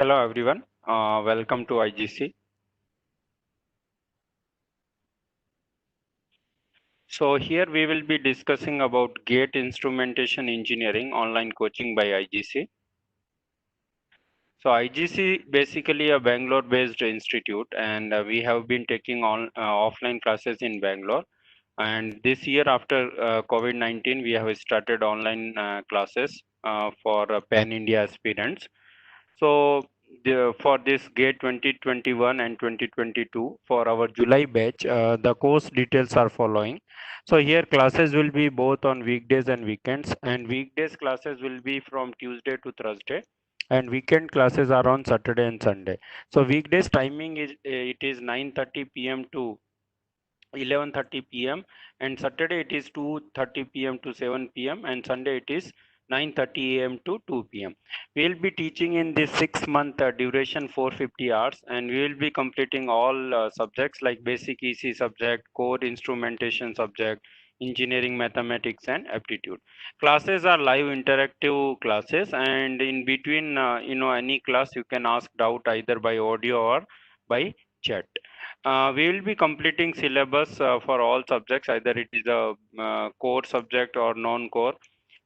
Hello everyone, welcome to IGC. So here we will be discussing about Gate Instrumentation Engineering online coaching by IGC. So IGC basically a Bangalore based institute, and we have been taking on offline classes in Bangalore, and this year after COVID-19 we have started online classes for Pan India aspirants. So for this GATE 2021 and 2022 for our July batch, the course details are following. So here classes will be both on weekdays and weekends, and weekdays classes will be from Tuesday to Thursday, and weekend classes are on Saturday and Sunday. So weekdays timing is it is 9:30 p.m. to 11:30 p.m. and Saturday it is 2:30 p.m. to 7 p.m. and Sunday it is 9:30 a.m. to 2 p.m. We will be teaching in this 6-month duration 450 hours, and we will be completing all subjects like basic EC subject, core instrumentation subject, engineering mathematics and aptitude. Classes are live interactive classes, and in between any class you can ask doubt either by audio or by chat. We will be completing syllabus for all subjects, either it is a core subject or non-core.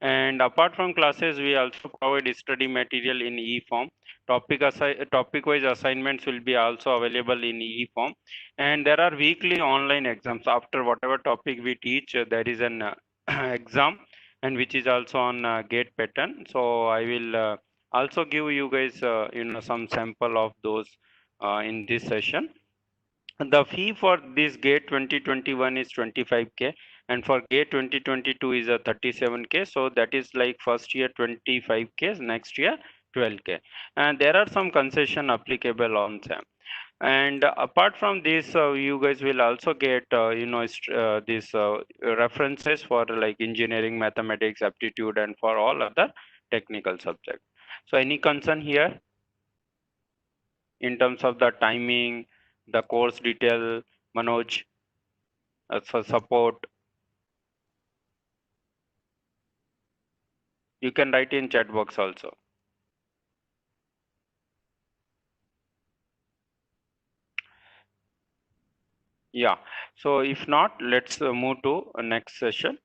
And apart from classes, we also provide study material in e-form. Topic-wise assignments will be also available in e-form. And there are weekly online exams. After whatever topic we teach, there is an exam, and which is also on gate pattern. So I will also give you guys, some sample of those in this session. The fee for this gate 2021 is 25K, and for gate 2022 is a 37K. So that is like first year 25K, next year 12K, and there are some concession applicable on them. And apart from this, you guys will also get these references for like engineering, mathematics, aptitude, and for all other technical subjects. So any concern here in terms of the timing, the course detail, Manoj, for support? You can write in chat box also. Yeah. So if not, let's move to next session.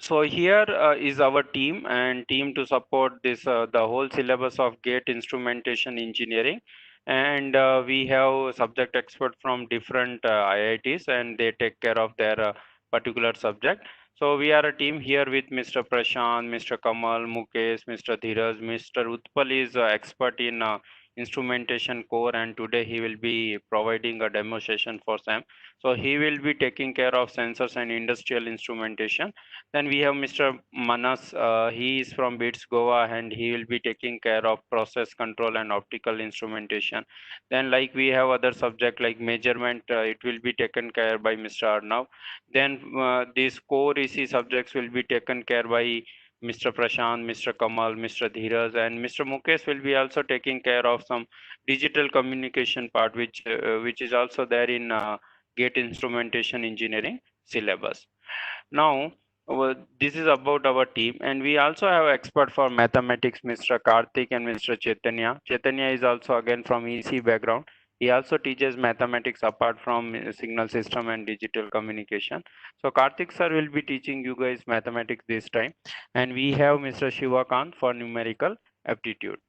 So here is our team and team to support this the whole syllabus of gate instrumentation engineering, and we have subject expert from different IITs, and they take care of their particular subject. So we are a team here with Mr. Prashant, Mr. Kamal, Mukesh, Mr. Dheeraj. Mr. Utpal is expert in instrumentation core, and today he will be providing a demo session for Sam. So he will be taking care of sensors and industrial instrumentation. Then we have Mr. Manas. He is from BITS Goa, and he will be taking care of process control and optical instrumentation. Then like we have other subject like measurement, it will be taken care by Mr. Arnav. Then these core EC subjects will be taken care by Mr. Prashant, Mr. Kamal, Mr. Dheeraj, and Mr. Mukesh will be also taking care of some digital communication part, which is also there in gate instrumentation engineering syllabus. Now, this is about our team, and we also have expert for mathematics, Mr. Karthik and Mr. Chaitanya. Chaitanya is also again from EC background. He also teaches mathematics apart from signal system and digital communication. So Karthik sir will be teaching you guys mathematics this time, and we have Mr. Shivakant for numerical aptitude.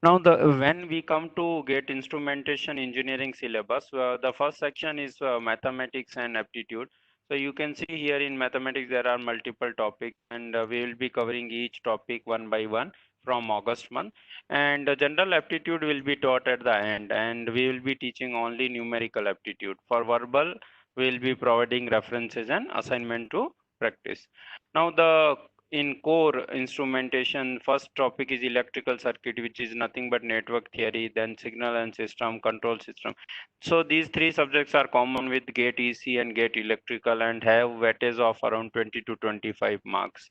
Now, when we come to get instrumentation engineering syllabus, the first section is mathematics and aptitude. So you can see here in mathematics there are multiple topics, and we will be covering each topic one by one from August month. And general aptitude will be taught at the end, and we will be teaching only numerical aptitude. For verbal, we will be providing references and assignment to practice. Now the in core instrumentation, first topic is electrical circuit, which is nothing but network theory, then signal and system, control system. So these three subjects are common with gate EC and gate electrical, and have weightage of around 20 to 25 marks.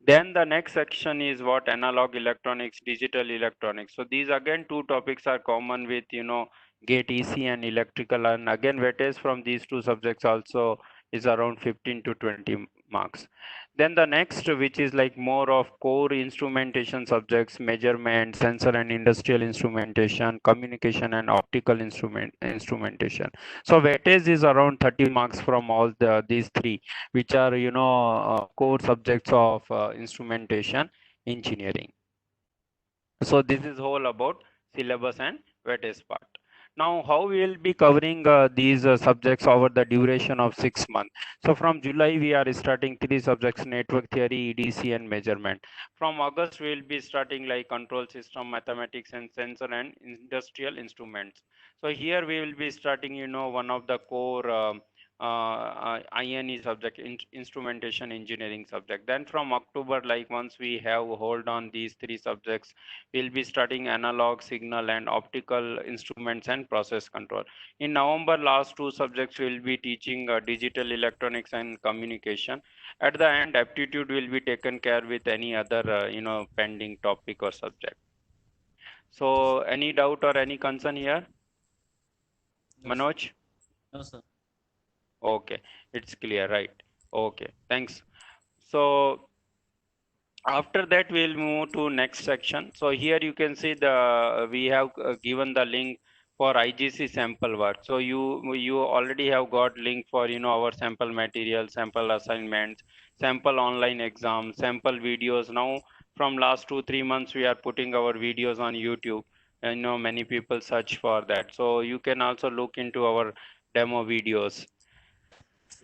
Then the next section is what analog electronics, digital electronics. So these again two topics are common with gate EC and electrical, and again weightage from these two subjects also is around 15 to 20 marks. Then the next, which is like more of core instrumentation subjects, measurement, sensor and industrial instrumentation, communication and optical instrumentation. So weightage is around 30 marks from all these three, which are core subjects of instrumentation engineering. So this is all about syllabus and weightage part. Now, how we will be covering these subjects over the duration of 6 months? So from July, we are starting three subjects: network theory, EDC, and measurement. From August, we will be starting like control system, mathematics, and sensor and industrial instruments. So here we will be starting, one of the core INE subject, instrumentation engineering subject. Then from October, like once we have hold on these three subjects, we'll be studying analog, signal, and optical instruments and process control. In November, last two subjects will be teaching digital electronics and communication. At the end, aptitude will be taken care with any other, pending topic or subject. So, any doubt or any concern here, No, sir. Manoj? No, sir. Okay, it's clear, right? Okay, thanks. So, after that we'll move to next section. So here you can see we have given the link for IGC sample work. So you already have got link for our sample material, sample assignments, sample online exams, sample videos. Now from last 2 3 months we are putting our videos on YouTube, and many people search for that. So you can also look into our demo videos.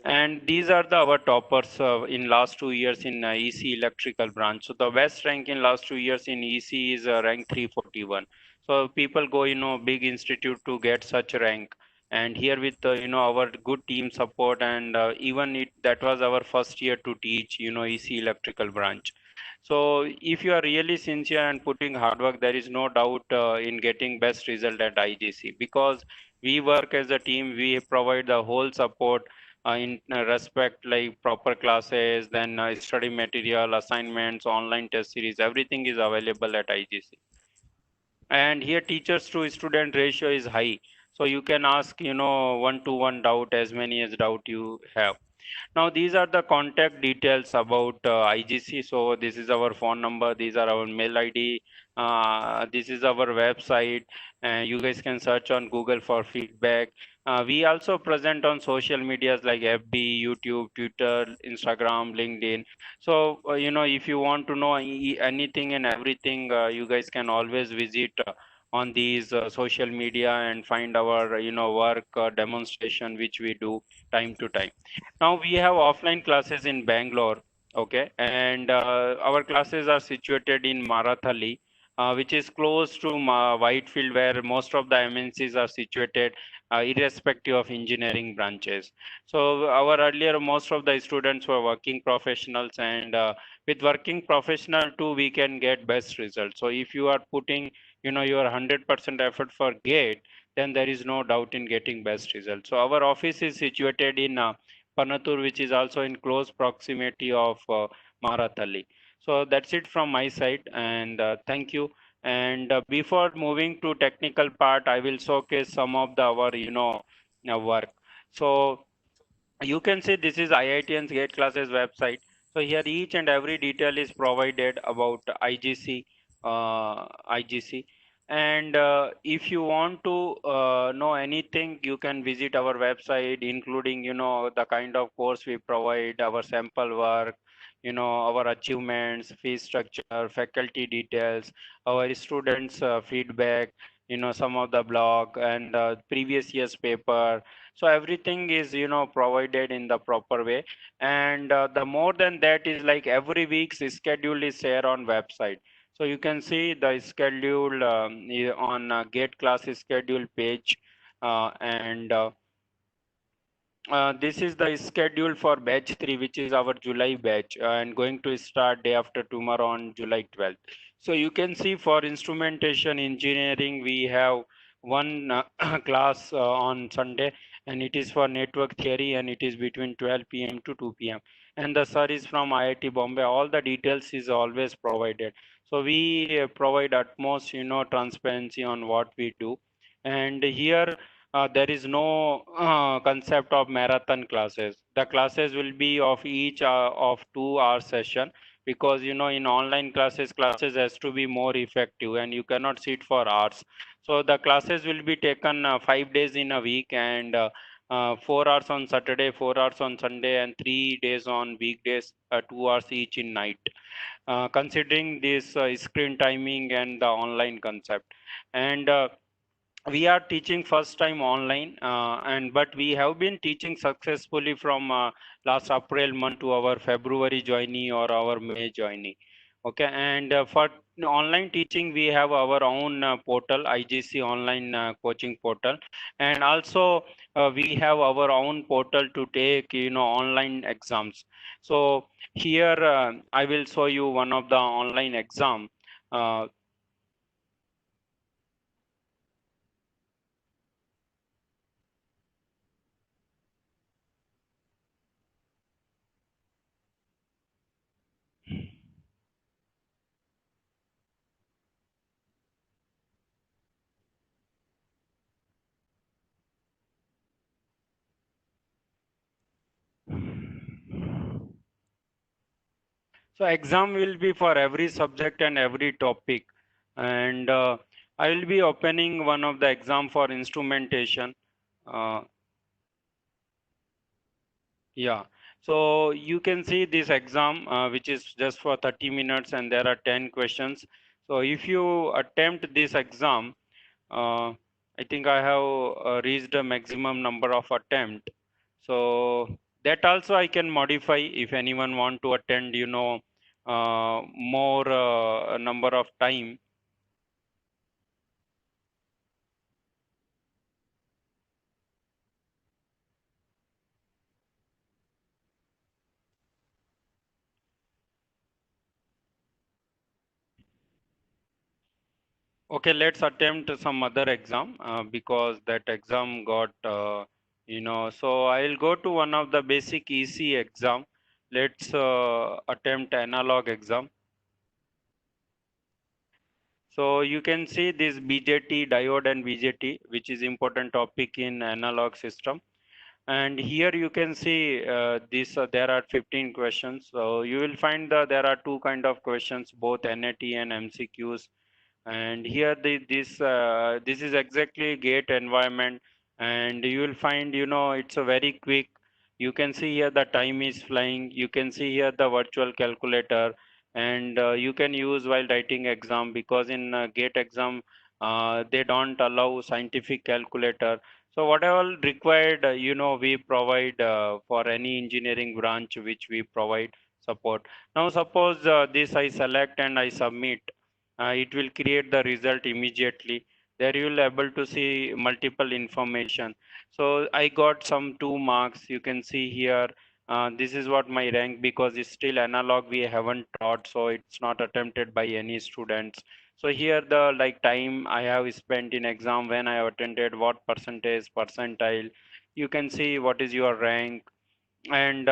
And these are our toppers in last 2 years in EC electrical branch. So the best rank in last 2 years in EC is rank 341. So people go, big institute to get such rank. And here with, our good team support, and even that was our first year to teach, EC electrical branch. So if you are really sincere and putting hard work, there is no doubt in getting best result at IGC, because we work as a team. We provide the whole support in respect like proper classes, then study material, assignments, online test series, everything is available at IGC. And here teachers to student ratio is high. So you can ask, one-to-one doubt, as many as doubt you have. Now these are the contact details about IGC. So this is our phone number, these are our mail ID, this is our website, and you guys can search on Google for feedback. We also present on social medias like FB, YouTube, Twitter, Instagram, LinkedIn. So if you want to know anything and everything, you guys can always visit on these social media and find our work demonstration which we do time to time. Now we have offline classes in Bangalore, okay, and our classes are situated in Marathali, which is close to Whitefield, where most of the MNCs are situated, irrespective of engineering branches. So our earlier, most of the students were working professionals, and with working professional too, we can get best results. So if you are putting, your 100% effort for GATE, then there is no doubt in getting best results. So our office is situated in Panatur, which is also in close proximity of Marathali. So that's it from my side, and thank you. And before moving to technical part, I will showcase some of our work. So you can see this is IITN's GATE classes website. So here each and every detail is provided about IGC, IGC. And if you want to know anything, you can visit our website, including, the kind of course we provide, our sample work, our achievements, fee structure, faculty details, our students' feedback, some of the blog and previous year's paper. So everything is provided in the proper way. And the more than that is like every week's schedule is there on website. So you can see the schedule on GATE class schedule page, and this is the schedule for batch 3, which is our July batch, and going to start day after tomorrow on July 12th. So you can see for instrumentation engineering, we have one class on Sunday, and it is for network theory, and it is between 12 p.m. to 2 p.m. And the sir is from IIT Bombay. All the details is always provided. So we provide utmost, transparency on what we do. And here there is no concept of marathon classes. The classes will be of each of 2 hour session, because in online classes has to be more effective and you cannot sit for hours. So the classes will be taken 5 days in a week, and 4 hours on Saturday, 4 hours on Sunday, and 3 days on weekdays, 2 hours each in night. Considering this screen timing and the online concept, and we are teaching first time online, and but we have been teaching successfully from last April month to our February joinee or our May joinee. Okay, and for online teaching we have our own portal, IGC online coaching portal, and also we have our own portal to take online exams. So here I will show you one of the online exam. uh, So exam will be for every subject and every topic, and I will be opening one of the exam for instrumentation. Uh, yeah, so you can see this exam, which is just for 30 minutes, and there are 10 questions. So if you attempt this exam, uh, I think I have reached a maximum number of attempt. So that also I can modify if anyone want to attend, more number of time. Okay, let's attempt some other exam, because that exam got, so I'll go to one of the basic EC exam. Let's attempt analog exam. So you can see this BJT, diode and BJT, which is important topic in analog system. And here you can see this. There are 15 questions. So you will find that there are two kind of questions, both NAT and MCQs. And here this is exactly gate environment, and you will find it's a very quick. You can see here the time is flying. You can see here the virtual calculator, and you can use while writing exam, because in gate exam they don't allow scientific calculator. So whatever required, we provide for any engineering branch, which we provide support. Now suppose this I select and I submit, it will create the result immediately. There you will able to see multiple information. So I got some 2 marks. You can see here. This is what my rank, because it's still analog. We haven't taught, so it's not attempted by any students. So here the like time I have spent in exam, when I have attended, what percentage, percentile. You can see what is your rank, and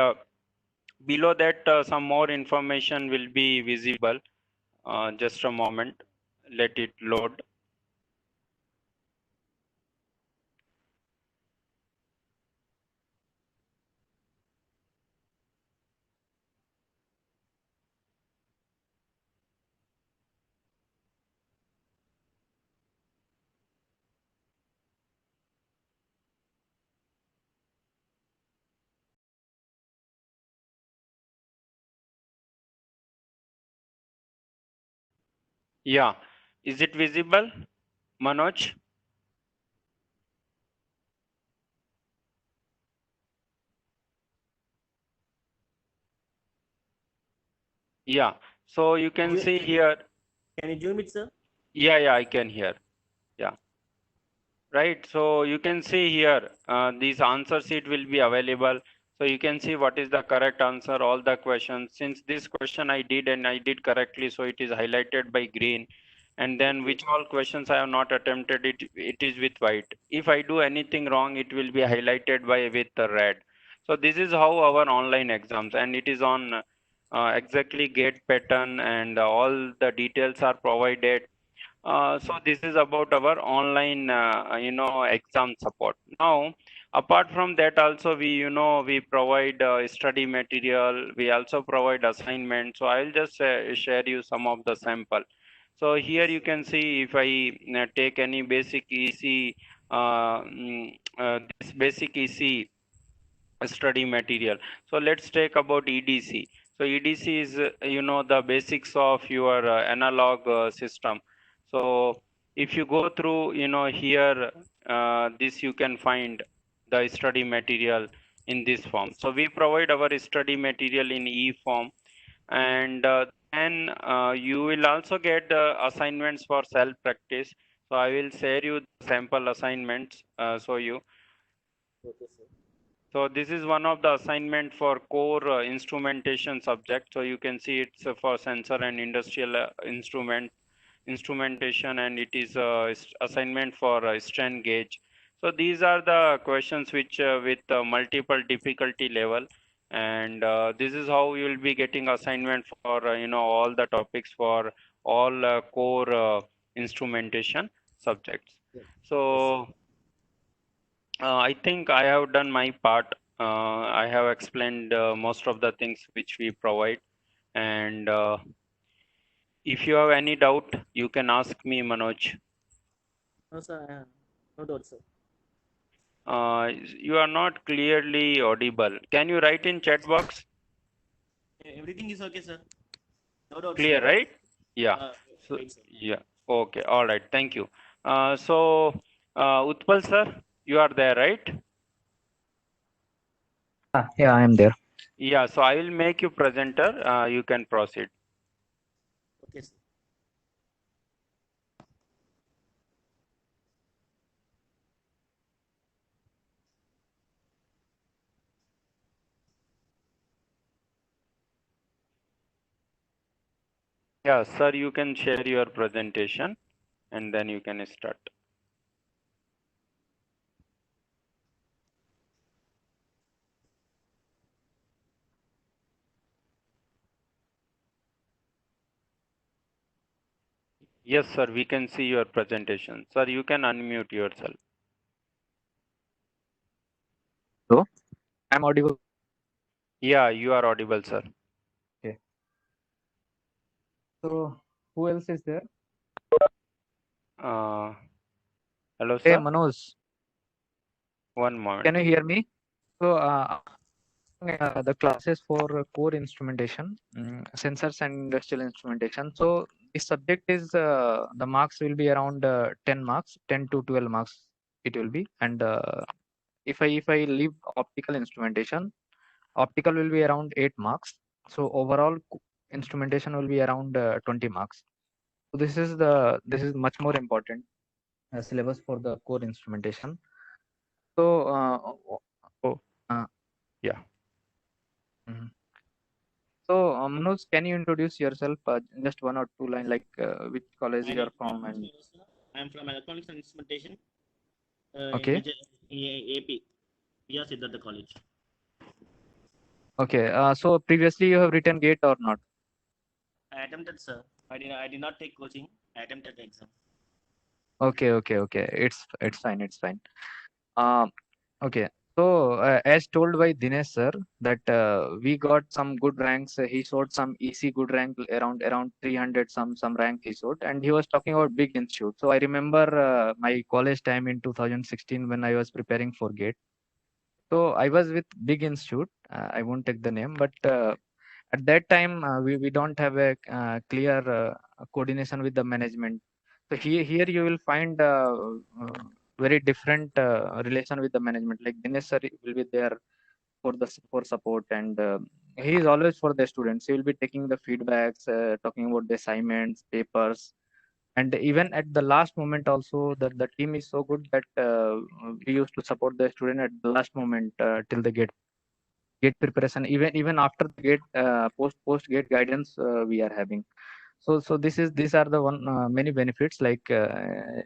below that some more information will be visible. Just a moment, let it load. Yeah, is it visible, Manoj? Yeah, so you can see here. Can you zoom it, sir? Yeah, I can hear. Yeah, right. So you can see here, these answer sheet will be available. So you can see what is the correct answer, all the questions. Since this question I did and I did correctly, so it is highlighted by green. And then which all questions I have not attempted, it is with white. If I do anything wrong, it will be highlighted by with the red. So this is how our online exams, and it is on exactly gate pattern, and all the details are provided. So this is about our online, exam support. Now, apart from that, also we provide study material. We also provide assignment. So I'll just share you some of the sample. So here you can see if I take any basic EC, this basic EC study material. So let's take about EDC. So EDC is the basics of your analog system. So if you go through here, this you can find the study material in this form. So we provide our study material in E form, and then you will also get assignments for self practice. So I will share you the sample assignments, so you. Okay, sir. So this is one of the assignment for core instrumentation subject. So you can see it's for sensor and industrial instrumentation, and it is assignment for strain gauge. So these are the questions which with multiple difficulty level, and this is how you will be getting assignment for all the topics for all core instrumentation subjects. Yes. So I think I have done my part. I have explained most of the things which we provide. And if you have any doubt, you can ask me, Manoj. No, sir. No doubt, sir. You are not clearly audible. Can you write in chat box? Everything is okay, sir. No doubt, Clear, sir. right? Yeah. So, Right, sir. yeah. Okay. All right. Thank you. Utpal sir, you are there, right? Yeah, I am there. Yeah. So I will make you presenter. You can proceed. Okay, sir. Yeah, sir, you can share your presentation and then you can start. Yes, sir, we can see your presentation. Sir, you can unmute yourself. Hello, I'm audible. Yeah, you are audible, sir. Okay. So, who else is there? Hello, Hey, sir. Manoj, One moment. can you hear me? So, the classes for core instrumentation, sensors and industrial instrumentation. So, the subject is the marks will be around 10 marks, 10 to 12 marks it will be. And if I leave optical instrumentation, optical will be around 8 marks. So, overall instrumentation will be around 20 marks. So, this is much more important syllabus for the core instrumentation. So, Oh, uh, yeah. mhm. So, Manoj, can you introduce yourself? Just one or two line, like which college My you name are from, is and Sir. I'm from Electronics and Instrumentation okay, in AP. We are Siddhartha College. okay. So previously you have written GATE or not? I attempted, sir. I did not take coaching. I attempted the exam. Okay, okay, okay. It's fine. It's fine. Um, okay. So, as told by Dinesh sir, that we got some good ranks. He showed some EC good rank around 300 some rank he showed, and he was talking about big institute. So I remember my college time in 2016 when I was preparing for GATE. So I was with big institute. I won't take the name, but at that time we don't have a clear coordination with the management. So here you will find very different relation with the management. Like Dinesh sir will be there for support, and he is always for the students. He will be taking the feedbacks, talking about the assignments, papers, and even at the last moment also the team is so good that we used to support the student at the last moment till the gate preparation, even after the gate post gate guidance we are having. So these are the one many benefits, like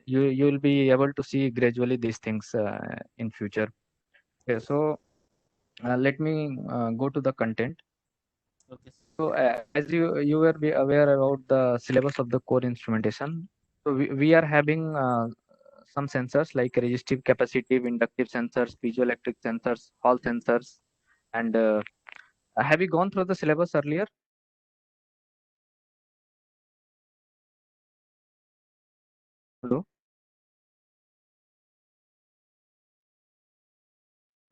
you will be able to see gradually these things in future. Okay, so let me go to the content. Okay, sir. So as you were be aware about the syllabus of the core instrumentation, So we are having some sensors like resistive, capacitive, inductive sensors, piezoelectric sensors, Hall sensors, and have you gone through the syllabus earlier? Hello,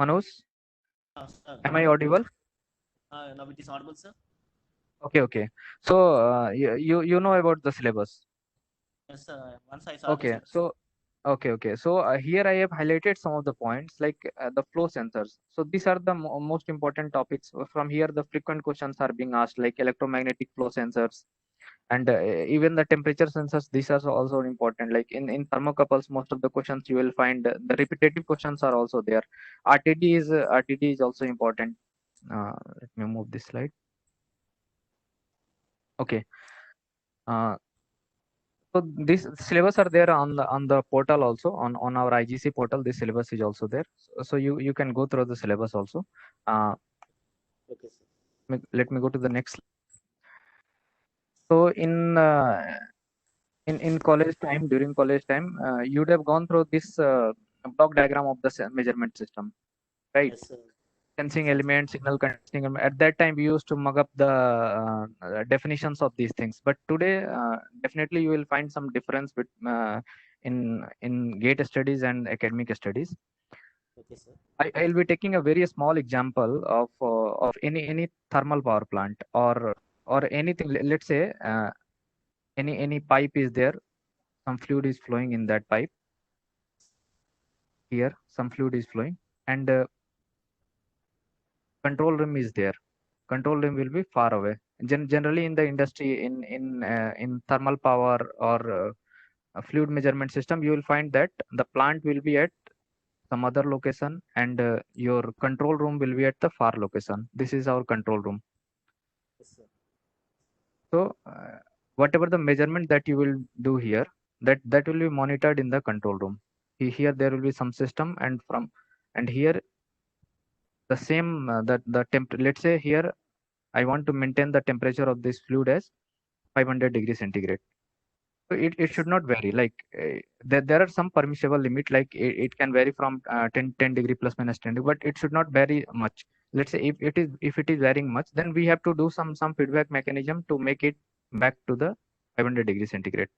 Manoj, Sir. am I audible? Now it is audible, sir. Okay, okay. So you know about the syllabus. Yes, sir. Once I saw the Okay, syllabus. so okay. So here I have highlighted some of the points like the flow sensors. So these are the most important topics. From here, the frequent questions are being asked, like electromagnetic flow sensors, and even the temperature sensors. These are also important. Like in thermocouples, most of the questions you will find the repetitive questions are also there. RTD is also important. Let me move this slide. Okay. Uh, So this syllabus are there on the portal also on our IGC portal. This syllabus is also there. So you can go through the syllabus also. Uh, Okay, sir. Let me go to the next. So in college time, during college time, you'd have gone through this block diagram of the measurement system, right? Yes, sir. Sensing Yes, sir. element, signal conditioning element. At that time, we used to mug up the definitions of these things. But today, definitely you will find some difference in GATE studies and academic studies. Okay, sir. I'll be taking a very small example of any thermal power plant or anything. Let's say any pipe is there, some fluid is flowing in that pipe. Here, some fluid is flowing, and control room is there. Control room will be far away. Generally, in the industry, in thermal power or a fluid measurement system, you will find that the plant will be at some other location, and your control room will be at the far location. This is our control room. Yes, sir. So whatever the measurement that you will do here, that will be monitored in the control room. Here there will be some system, and here the same that the temp. Let's say here I want to maintain the temperature of this fluid as 500 degrees centigrade. So it Yes, should sir. not vary. Like there are some permissible limit, like it can vary from 10 degree plus minus 10 degree, but it should not vary much. Let's say if it is varying much, then we have to do some feedback mechanism to make it back to the 500 degrees centigrade.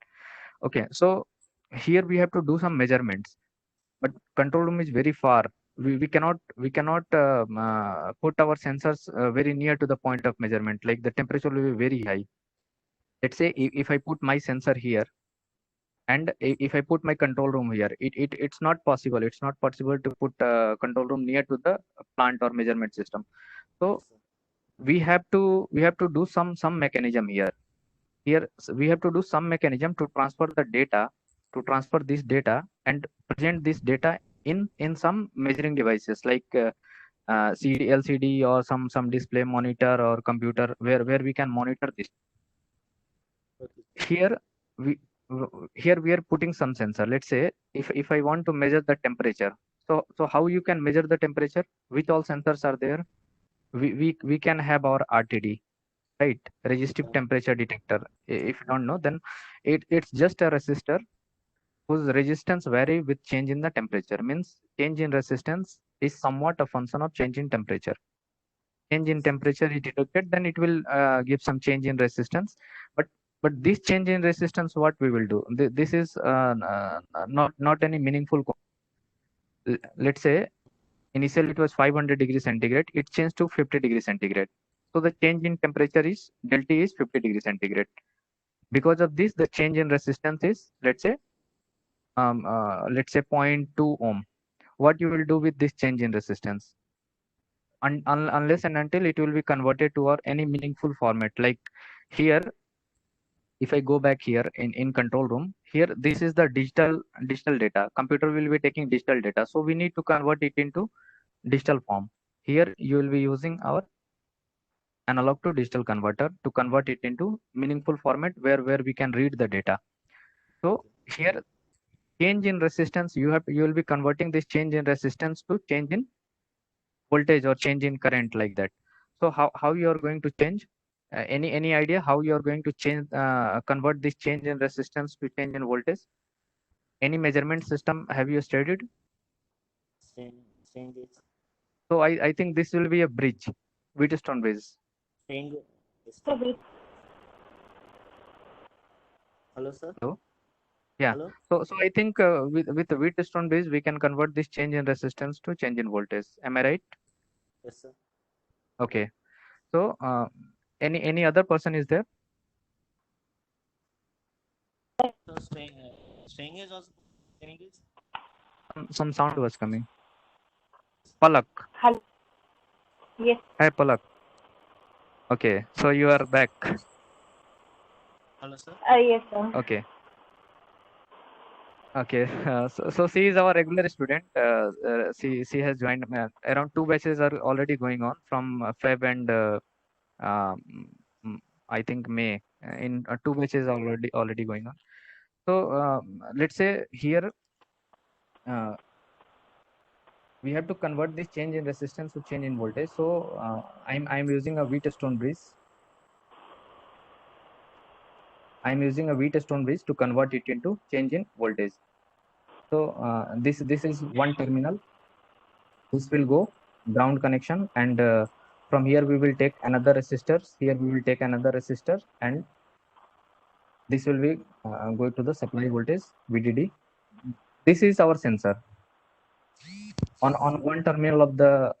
Okay, so here we have to do some measurements, but control room is very far. We cannot put our sensors very near to the point of measurement. Like the temperature will be very high. Let's say if I put my sensor here and if I put my control room here, it's not possible. It's not possible to put control room near to the plant or measurement system. So Yes, sir. we have to do some mechanism here. Here we have to do some mechanism to transfer the data, to transfer this data and present this data in some measuring devices like CD, LCD, or some display monitor or computer where we can monitor this. Okay. Here we here we are putting some sensor. Let's say if I want to measure the temperature, so how you can measure the temperature? Which all sensors are there? We can have our RTD, right? Resistive temperature detector. If you don't know, then it's just a resistor whose resistance vary with change in the temperature. Means change in resistance is somewhat a function of change in temperature. Change in temperature is detected, then it will give some change in resistance. But this change in resistance, what we will do? This is not any meaningful. Let's say initially it was 500 degrees centigrade. It changed to 50 degrees centigrade. So the change in temperature is delta is 50 degrees centigrade. Because of this, the change in resistance is let's say 0.2 ohm. What you will do with this change in resistance? Unless and until it will be converted to any meaningful format. Like here, if I go back here in control room, here this is the digital data. Computer will be taking digital data. So we need to convert it into digital form. Here you will be using our analog to digital converter to convert it into meaningful format where we can read the data. So here change in resistance, you will be converting this change in resistance to change in voltage or change in current, like that. So how you are going to change? Any idea how you are going to convert this change in resistance to change in voltage? Any measurement system have you studied? Strain this. So I think this will be a bridge, Wheatstone bridge. Strain. So we Hello, sir. Hello? Yeah. Hello. So I think with the Wheatstone bridge we can convert this change in resistance to change in voltage. Am I right? Yes, sir. Okay. So any other person is there? So strain is also strain is. Some sound was coming. Palak. hello. Yes. Hi Palak. Okay. So you are back. Hello, sir. Yes, sir. Okay. Okay. So she is our regular student. She has joined. Around 2 batches are already going on from Feb and um, I think May. In 2 batches already going on. So let's say here we have to convert this change in resistance to change in voltage. So I'm using a Wheatstone bridge. I'm using a Wheatstone bridge to convert it into change in voltage. So this is one terminal. This will go ground connection, and from here we will take another resistors. Here we will take another resistor, and this will be going to the supply voltage VDD. This is our sensor. On one terminal of the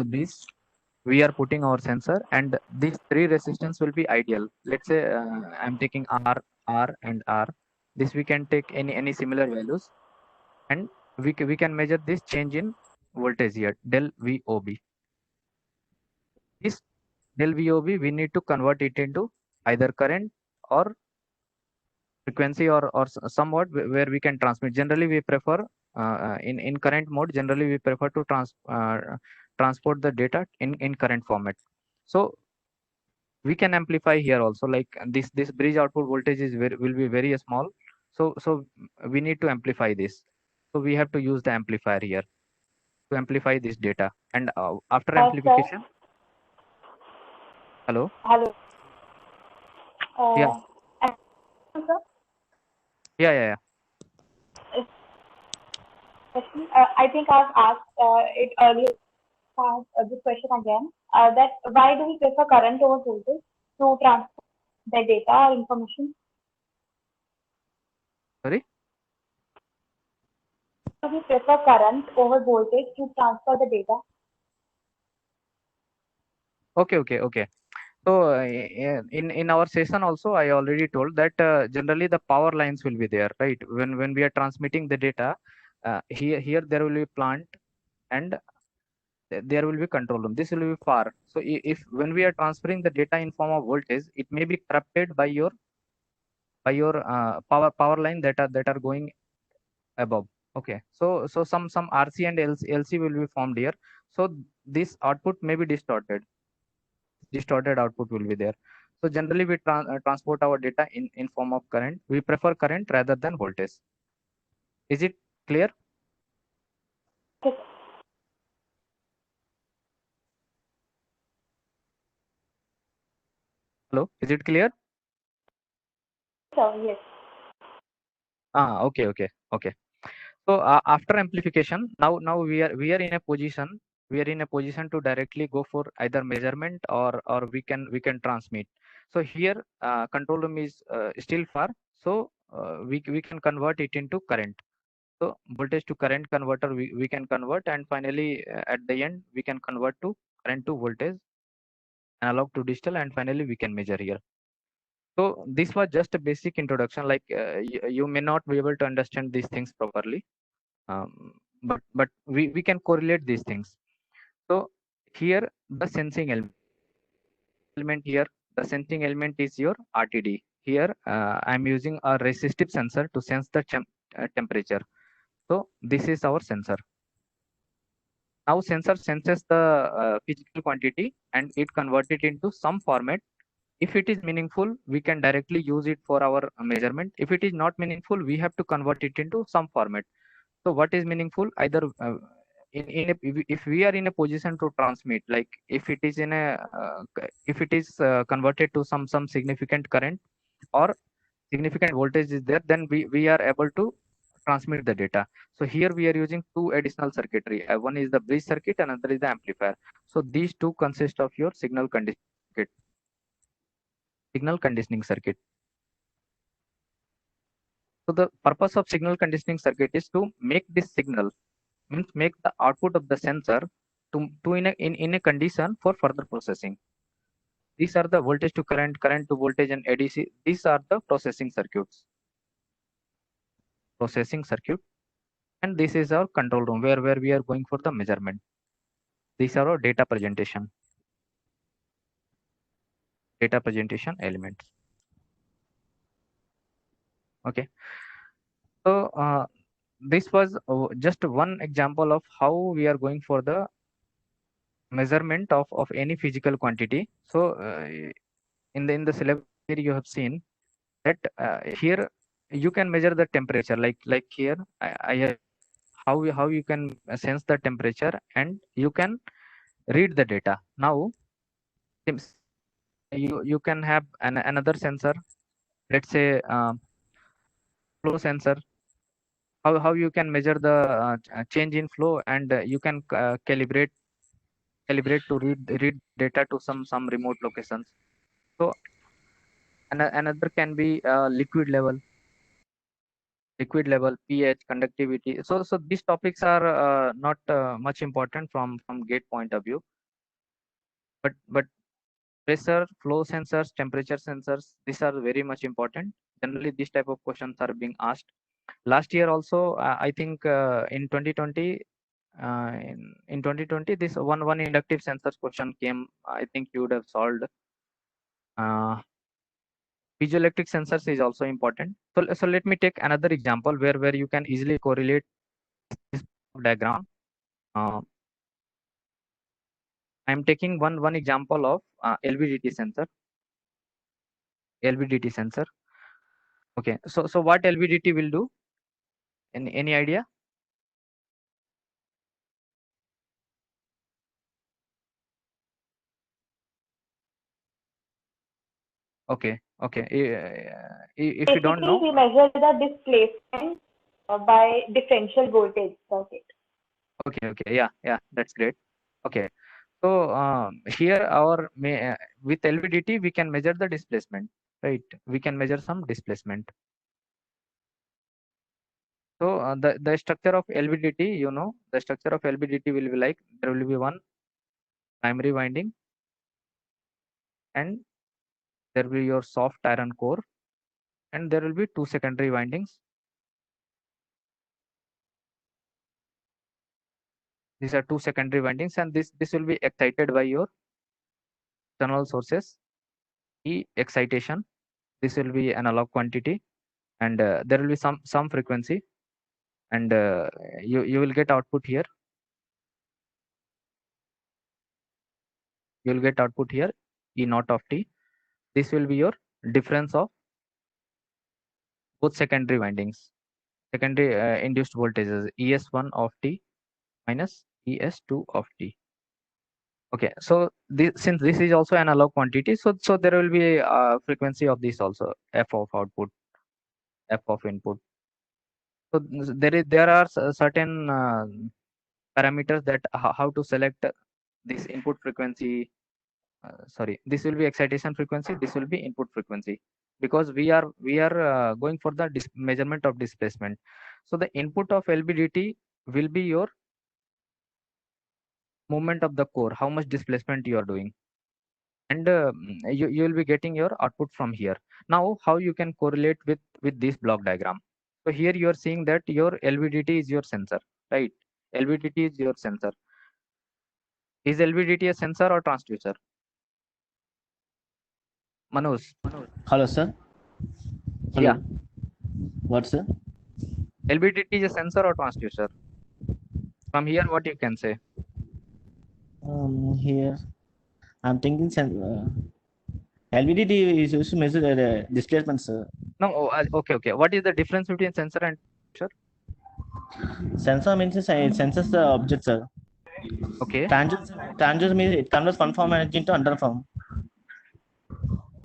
bridge, we are putting our sensor, and these three resistance will be ideal. Let's say I'm taking R, and R. This we can take any similar values, and we can measure this change in voltage here, del VOB. This del VOB we need to convert it into either current or frequency, or somewhat where we can transmit. Generally we prefer in current mode, generally we prefer to transport the data in current format. So we can amplify here also, like this bridge output voltage will be very small, so we need to amplify this. So we have to use the amplifier here to amplify this data, and after Sir. amplification. Hello? Hello. Yeah. Sir. Yeah. Question. I think I've asked it earlier. This question again. That why do we prefer current over voltage to transfer the data or information? Sorry? Do we prefer current over voltage to transfer the data? Okay. So in our session also, I already told that generally the power lines will be there, right? When we are transmitting the data, here there will be plant, and there will be control room. This will be far. So if when we are transferring the data in form of voltage, it may be corrupted by your power line that are going above. Okay. So some RC and LC will be formed here. So this output may be distorted. Distorted output will be there. So generally we transport our data in form of current. We prefer current rather than voltage. Is it clear? Okay. Hello, is it clear? So yes. Okay. So after amplification, now we are in a position to directly go for either measurement or we can transmit. So here control room is still far, so we can convert it into current. So voltage to current converter we can convert, and finally at the end we can convert to current to voltage, analog to digital, and finally we can measure here. So this was just a basic introduction, like you may not be able to understand these things properly, but we can correlate these things. So here the sensing element here, the sensing element is your RTD. Here I'm using a resistive sensor to sense the temperature. So this is our sensor. Now sensor senses the physical quantity and it converts it into some format. If it is meaningful, we can directly use it for our measurement. If it is not meaningful, we have to convert it into some format. So what is meaningful? Either if we are in a position to transmit, like if it is in a if it is converted to some significant current or significant voltage is there, then we are able to transmit the data. So here we are using two additional circuitry. One is the bridge circuit, another is the amplifier. So these two consist of your signal conditioning circuit. So the purpose of signal conditioning circuit is to make this signal, means make the output of the sensor to in a condition for further processing. These are the voltage to current, current to voltage, and ADC. These are the processing circuits. And this is our control room where we are going for the measurement. These are our data presentation elements. Okay. So this was just one example of how we are going for the measurement of any physical quantity. So in the syllabus here you have seen that here you can measure the temperature, like here I have how you can sense the temperature and you can read the data. Now you can have another sensor, let's say flow sensor. How you can measure the change in flow, and you can calibrate to read data to some remote locations. So another can be liquid level, pH, conductivity. So these topics are not much important from gate point of view, but pressure, flow sensors, temperature sensors, these are very much important. Generally these type of questions are being asked. Last year also I think in 2020 in 2020 this one inductive sensors question came. I think you would have solved. Piezoelectric sensors is also important. So let me take another example where you can easily correlate this diagram. I'm taking one example of LVDT sensor. Okay, so what LVDT will do? Any idea? Okay. If you don't know, Basically, we measure the displacement by differential voltage circuit. Okay, yeah, that's great. Okay, so here our with LVDT we can measure the displacement, right? We can measure some displacement. So the structure of LVDT, you know, the structure of LVDT will be like, there will be one primary winding, and there will be your soft iron core, and there will be two secondary windings. These are two secondary windings, and this will be excited by your external sources. E excitation. This will be analog quantity, and there will be some frequency, and you will get output here. You will get output here, E naught of t. This will be your difference of both secondary windings, secondary induced voltages, ES1 of t minus ES2 of t. Okay, so since this is also analog quantity, so there will be a frequency of this also, f of output, f of input. So there are certain parameters that how to select this input frequency. Sorry, this will be excitation frequency, this will be input frequency, because we are going for the measurement of displacement. So the input of LVDT will be your movement of the core, how much displacement you are doing, and you will be getting your output from here. Now how you can correlate with this block diagram? So here you are seeing that your LVDT is your sensor, right? LVDT is your sensor. Is LVDT a sensor or transducer? Manoj. Hello, sir. Hello. Yeah. What, sir? LVDT is a sensor or transducer? From here, what you can say? Here, I'm thinking LVDT is used to measure the displacement, sir. No, okay. What is the difference between sensor and transducer? Sensor means it senses the object, sir. Okay. Tangents means it converts one form energy into another form.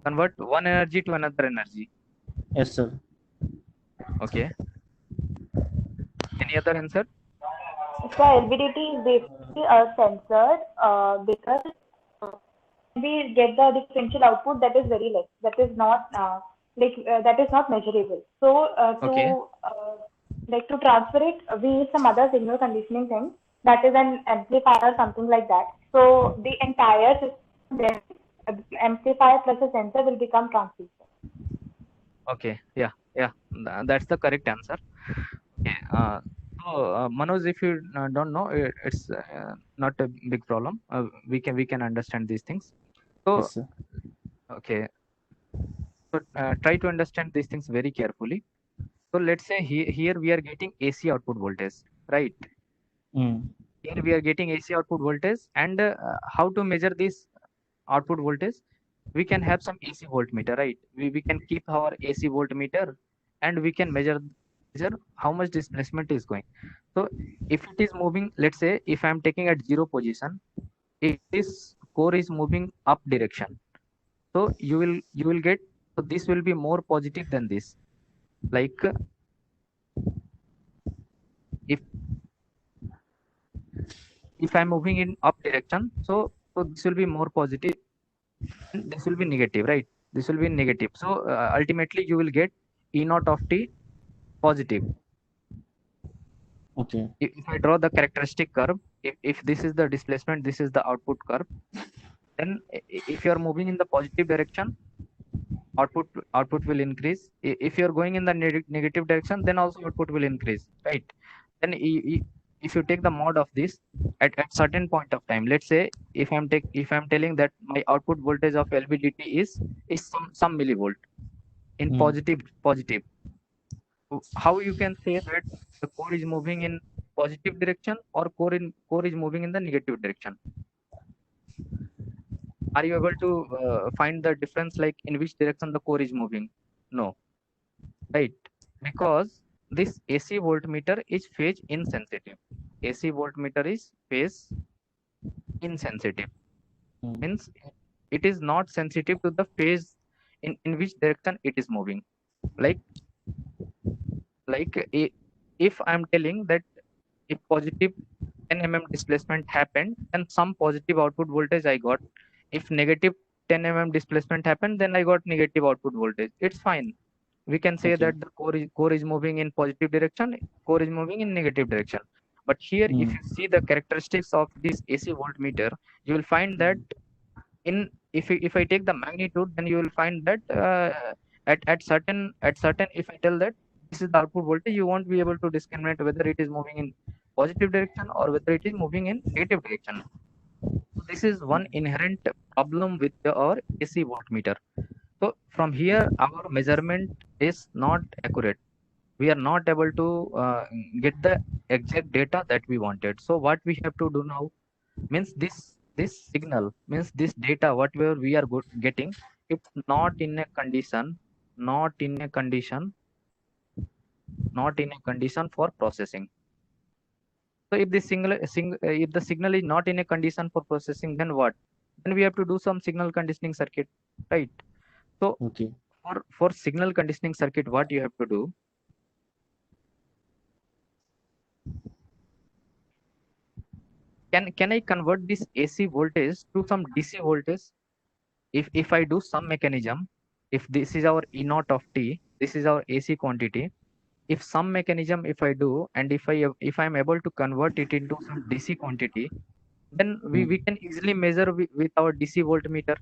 Convert one energy to another energy. Yes, sir. Okay. Any other answer? So LVDT is basically a sensor because we get the differential output that is very less. That is not that is not measurable. So Okay. to transfer it, we use some other signal conditioning thing that is an amplifier or something like that. So the entire system, then, amplifier plus a sensor will become transducer. Okay. Yeah. That's the correct answer. Okay. So Manoj, if you don't know, it's not a big problem. We can understand these things. So Yes, sir. okay. So try to understand these things very carefully. So let's say here we are getting AC output voltage, right? Here we are getting AC output voltage, and how to measure this output voltage? We can have some AC voltmeter, right? We can keep our AC voltmeter, and we can measure how much displacement is going. So if it is moving, let's say if I am taking at 0 position, if this core is moving up direction, so you will get, so this will be more positive than this. Like if I'm moving in up direction, so this will be more positive, and this will be negative, right? This will be negative. So ultimately you will get E naught of t positive. Okay. If I draw the characteristic curve, if this is the displacement, this is the output curve, then if you are moving in the positive direction, output will increase. If you are going in the negative direction, then also output will increase, right? Then if you take the mod of this at certain point of time, let's say if I'm telling that my output voltage of LVDT is some millivolt in positive. How you can say that the core is moving in positive direction or core is moving in the negative direction? Are you able to find the difference, like in which direction the core is moving? No, right? Because this AC voltmeter is phase insensitive. AC voltmeter is phase insensitive. Means it is not sensitive to the phase in which direction it is moving. Like if I'm telling that if positive 10 mm displacement happened, then some positive output voltage I got. If negative 10 mm displacement happened, then I got negative output voltage. It's fine. We can say Okay. that the core is moving in positive direction, core is moving in negative direction. But here, if you see the characteristics of this AC voltmeter, you will find that if I take the magnitude, then you will find that at certain if I tell that this is the output voltage, you won't be able to discriminate whether it is moving in positive direction or whether it is moving in negative direction. So this is one inherent problem with our AC voltmeter. So from here, our measurement is not accurate. We are not able to get the exact data that we wanted. So what we have to do now means this signal, means this data whatever we are getting, it's not in a condition for processing. So if if the signal is not in a condition for processing, then what? Then we have to do some signal conditioning circuit, right? So Okay. for signal conditioning circuit, what you have to do? Can I convert this AC voltage to some DC voltage? If I do some mechanism, if this is our E naught of t, this is our AC quantity. If some mechanism if I do, and if I'm able to convert it into some DC quantity, then we can easily measure with our DC voltmeter,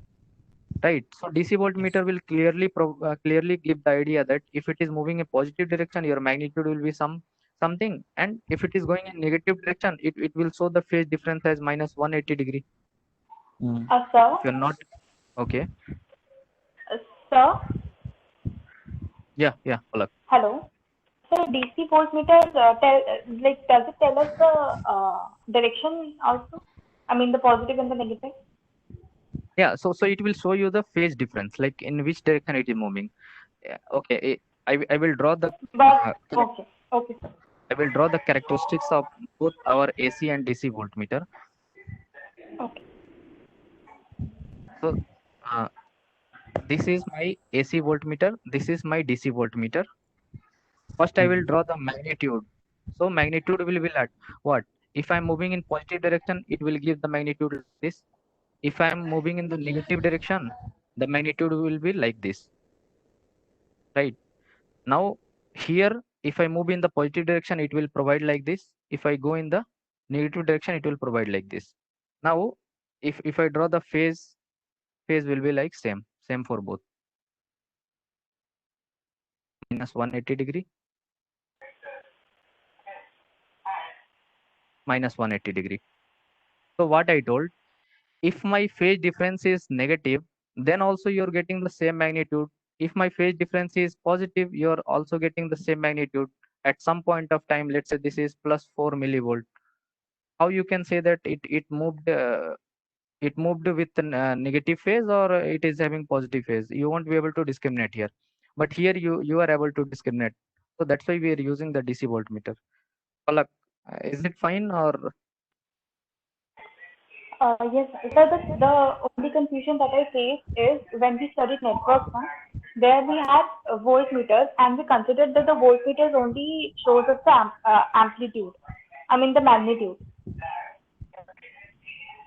right? So DC voltmeter will clearly give the idea that if it is moving in positive direction, your magnitude will be something, and if it is going in negative direction, it will show the phase difference as minus 180 degree. Sir? If you're not okay. Sir? Yeah, Palak. Hello. So DC voltmeter does it tell us the direction also? I mean the positive and the negative? Yeah, so it will show you the phase difference, like in which direction it is moving. Yeah, okay, I will draw the But okay, sir. I will draw the characteristics of both our AC and DC voltmeter. Okay. So this is my AC voltmeter. This is my DC voltmeter. First, I will draw the magnitude. So magnitude will be like what? If I'm moving in positive direction, it will give the magnitude like this. If I'm moving in the negative direction, the magnitude will be like this. Right? Now here, if I move in the positive direction, it will provide like this. If I go in the negative direction, it will provide like this. Now, if I draw the phase will be like same for both. Minus 180 degree, minus 180 degree. So what I told, if my phase difference is negative, then also you're getting the same magnitude. If my phase difference is positive, you're also getting the same magnitude. At some point of time, let's say this is plus 4 millivolt. How you can say that it moved with negative phase or it is having positive phase? You won't be able to discriminate here. But here you are able to discriminate. So that's why we are using the DC voltmeter. Palak, is it fine or? Yes, sir, the only confusion that I face is when we studied networks, huh, there we had voltmeters and we considered that the voltmeters only shows us the amplitude, I mean the magnitude.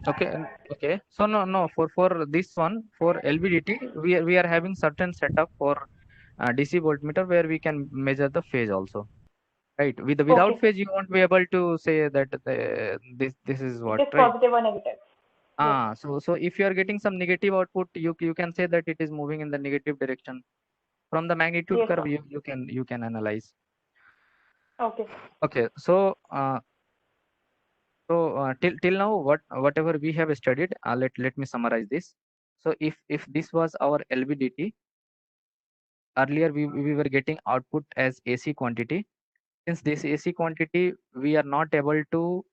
Okay, okay. So no, for this one, for LVDT, we are having certain setup for DC voltmeter where we can measure the phase also, right? Without Okay, sir. phase, you won't be able to say that this is It what, is right? positive or negative. Yes, sir. So if you are getting some negative output, you can say that it is moving in the negative direction. From the magnitude Yes, curve, sir. you can analyze. Okay, sir. Okay, so till now, whatever we have studied, let me summarize this. So if this was our LVDT, earlier we were getting output as AC quantity. Since this AC quantity, we are not able to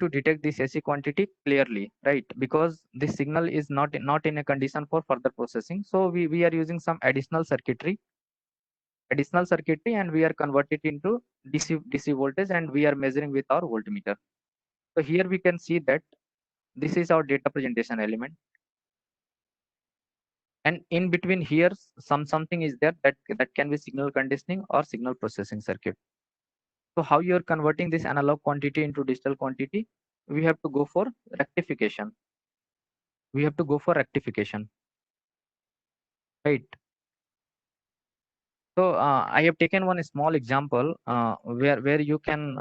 detect this AC quantity clearly, right? Because this signal is not in a condition for further processing. So we are using some additional circuitry, and we are converted into DC voltage, and we are measuring with our voltmeter. So here we can see that this is our data presentation element, and in between here something is there that can be signal conditioning or signal processing circuit. So how you are converting this analog quantity into digital quantity? We have to go for rectification. Right? So I have taken one small example where you can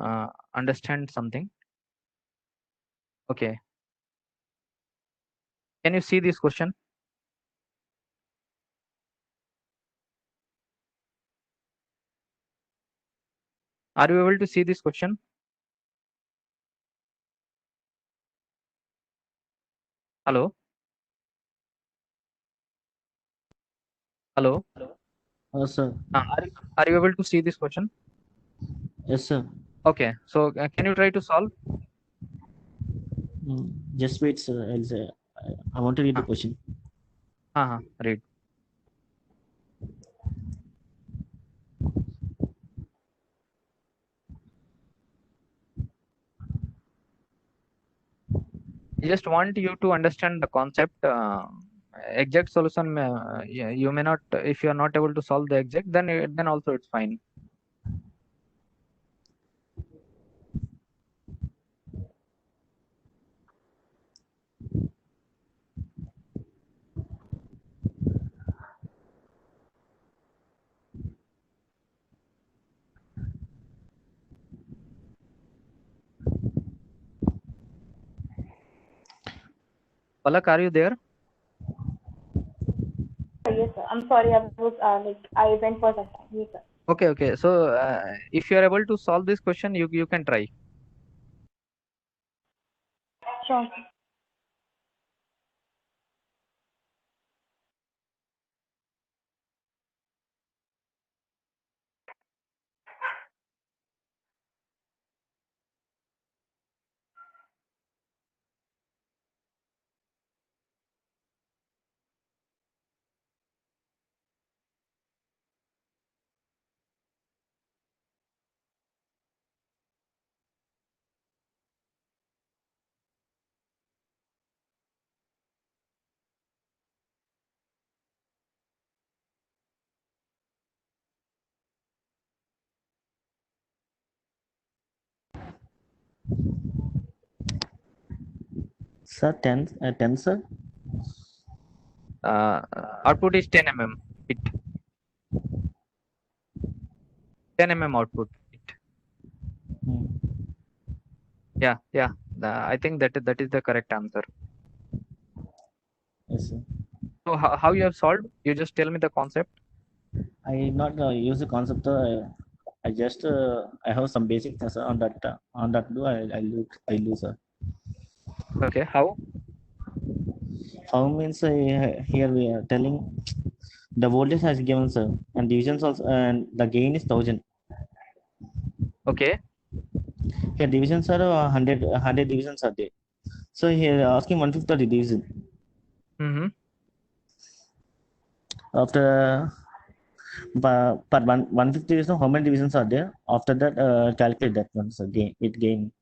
understand something. Okay, can you see this question? Are you able to see this question? Hello? Hello? Sir. Are you able to see this question? Yes, sir. Okay, so can you try to solve? Just wait, sir. I want to read the question. Read. I just want you to understand the concept. Exact solution, you may not. If you are not able to solve the exact, then also it's fine. Palak, are you there? Yes, sir. I'm sorry, I was I went for some time. Yes, sir. Okay. So if you are able to solve this question, you can try. Sure. Sir, 10, sir. Output is 10 mm. It 10 mm output. It. Hmm. Yeah. I think that is the correct answer. Yes, sir. So how you have solved? You just tell me the concept. I did not use the concept. I just I have some basic things on that. On that, do I lose, sir. Okay. How? How means here we are telling the voltage has given, sir, and divisions also, and the gain is 1000. Okay. Here divisions are 100 divisions are there. So here asking 1/5 of the division. Mm-hmm. After per 150 division, how many divisions are there? After that, calculate that one. So gain.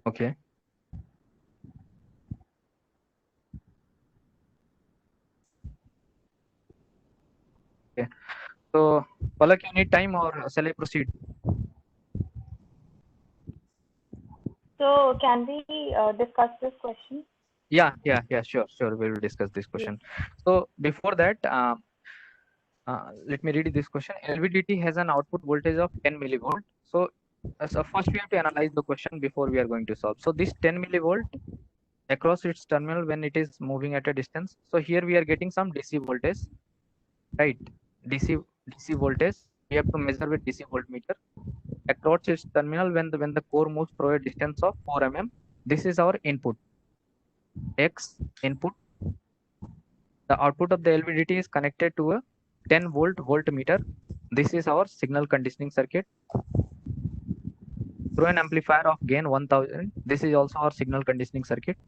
Okay. Okay. So Palak, you need time or shall I proceed? So can we discuss this question? Yeah. Sure. We will discuss this question. So before that, let me read this question. LVDT has an output voltage of 10 millivolt. So first we have to analyze the question before we are going to solve. So this 10 millivolt across its terminal when it is moving at a distance. So here we are getting some DC voltage, right? DC voltage. We have to measure with DC voltmeter across its terminal when the core moves through a distance of 4 mm. This is our input. X input. The output of the LVDT is connected to a 10 volt voltmeter. This is our signal conditioning circuit. Through an amplifier of gain 1000. This is also our signal conditioning circuit.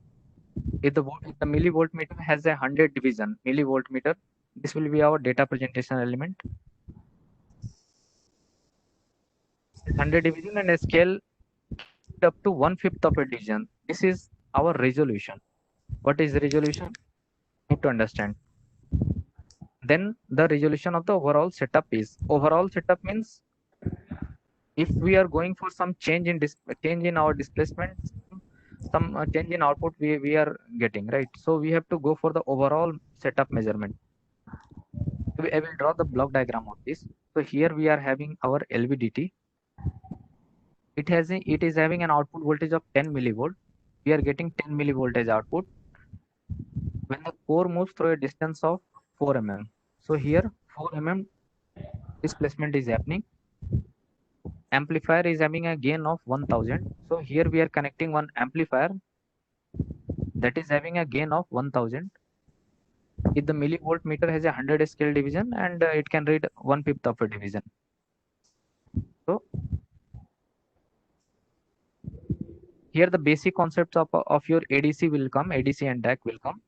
If the millivoltmeter has a 100 division, millivoltmeter, this will be our data presentation element. 100 division and a scale up to 1/5 of a division. This is our resolution. What is resolution? You have to understand. Then the resolution of the overall setup is. Overall setup means if we are going for some change in our displacement, some change in output we are getting, right? So we have to go for the overall setup measurement. I will draw the block diagram of this. So here we are having our LVDT. It is having an output voltage of 10 millivolt. We are getting 10 millivoltage output when the core moves through a distance of 4 mm. So here 4 mm displacement is happening. Amplifier is having a gain of 1000. So here we are connecting one amplifier that is having a gain of 1000. If the millivoltmeter has a 100 scale division and it can read 1/5 of a division. So here the basic concepts of your ADC will come, ADC and DAC will come.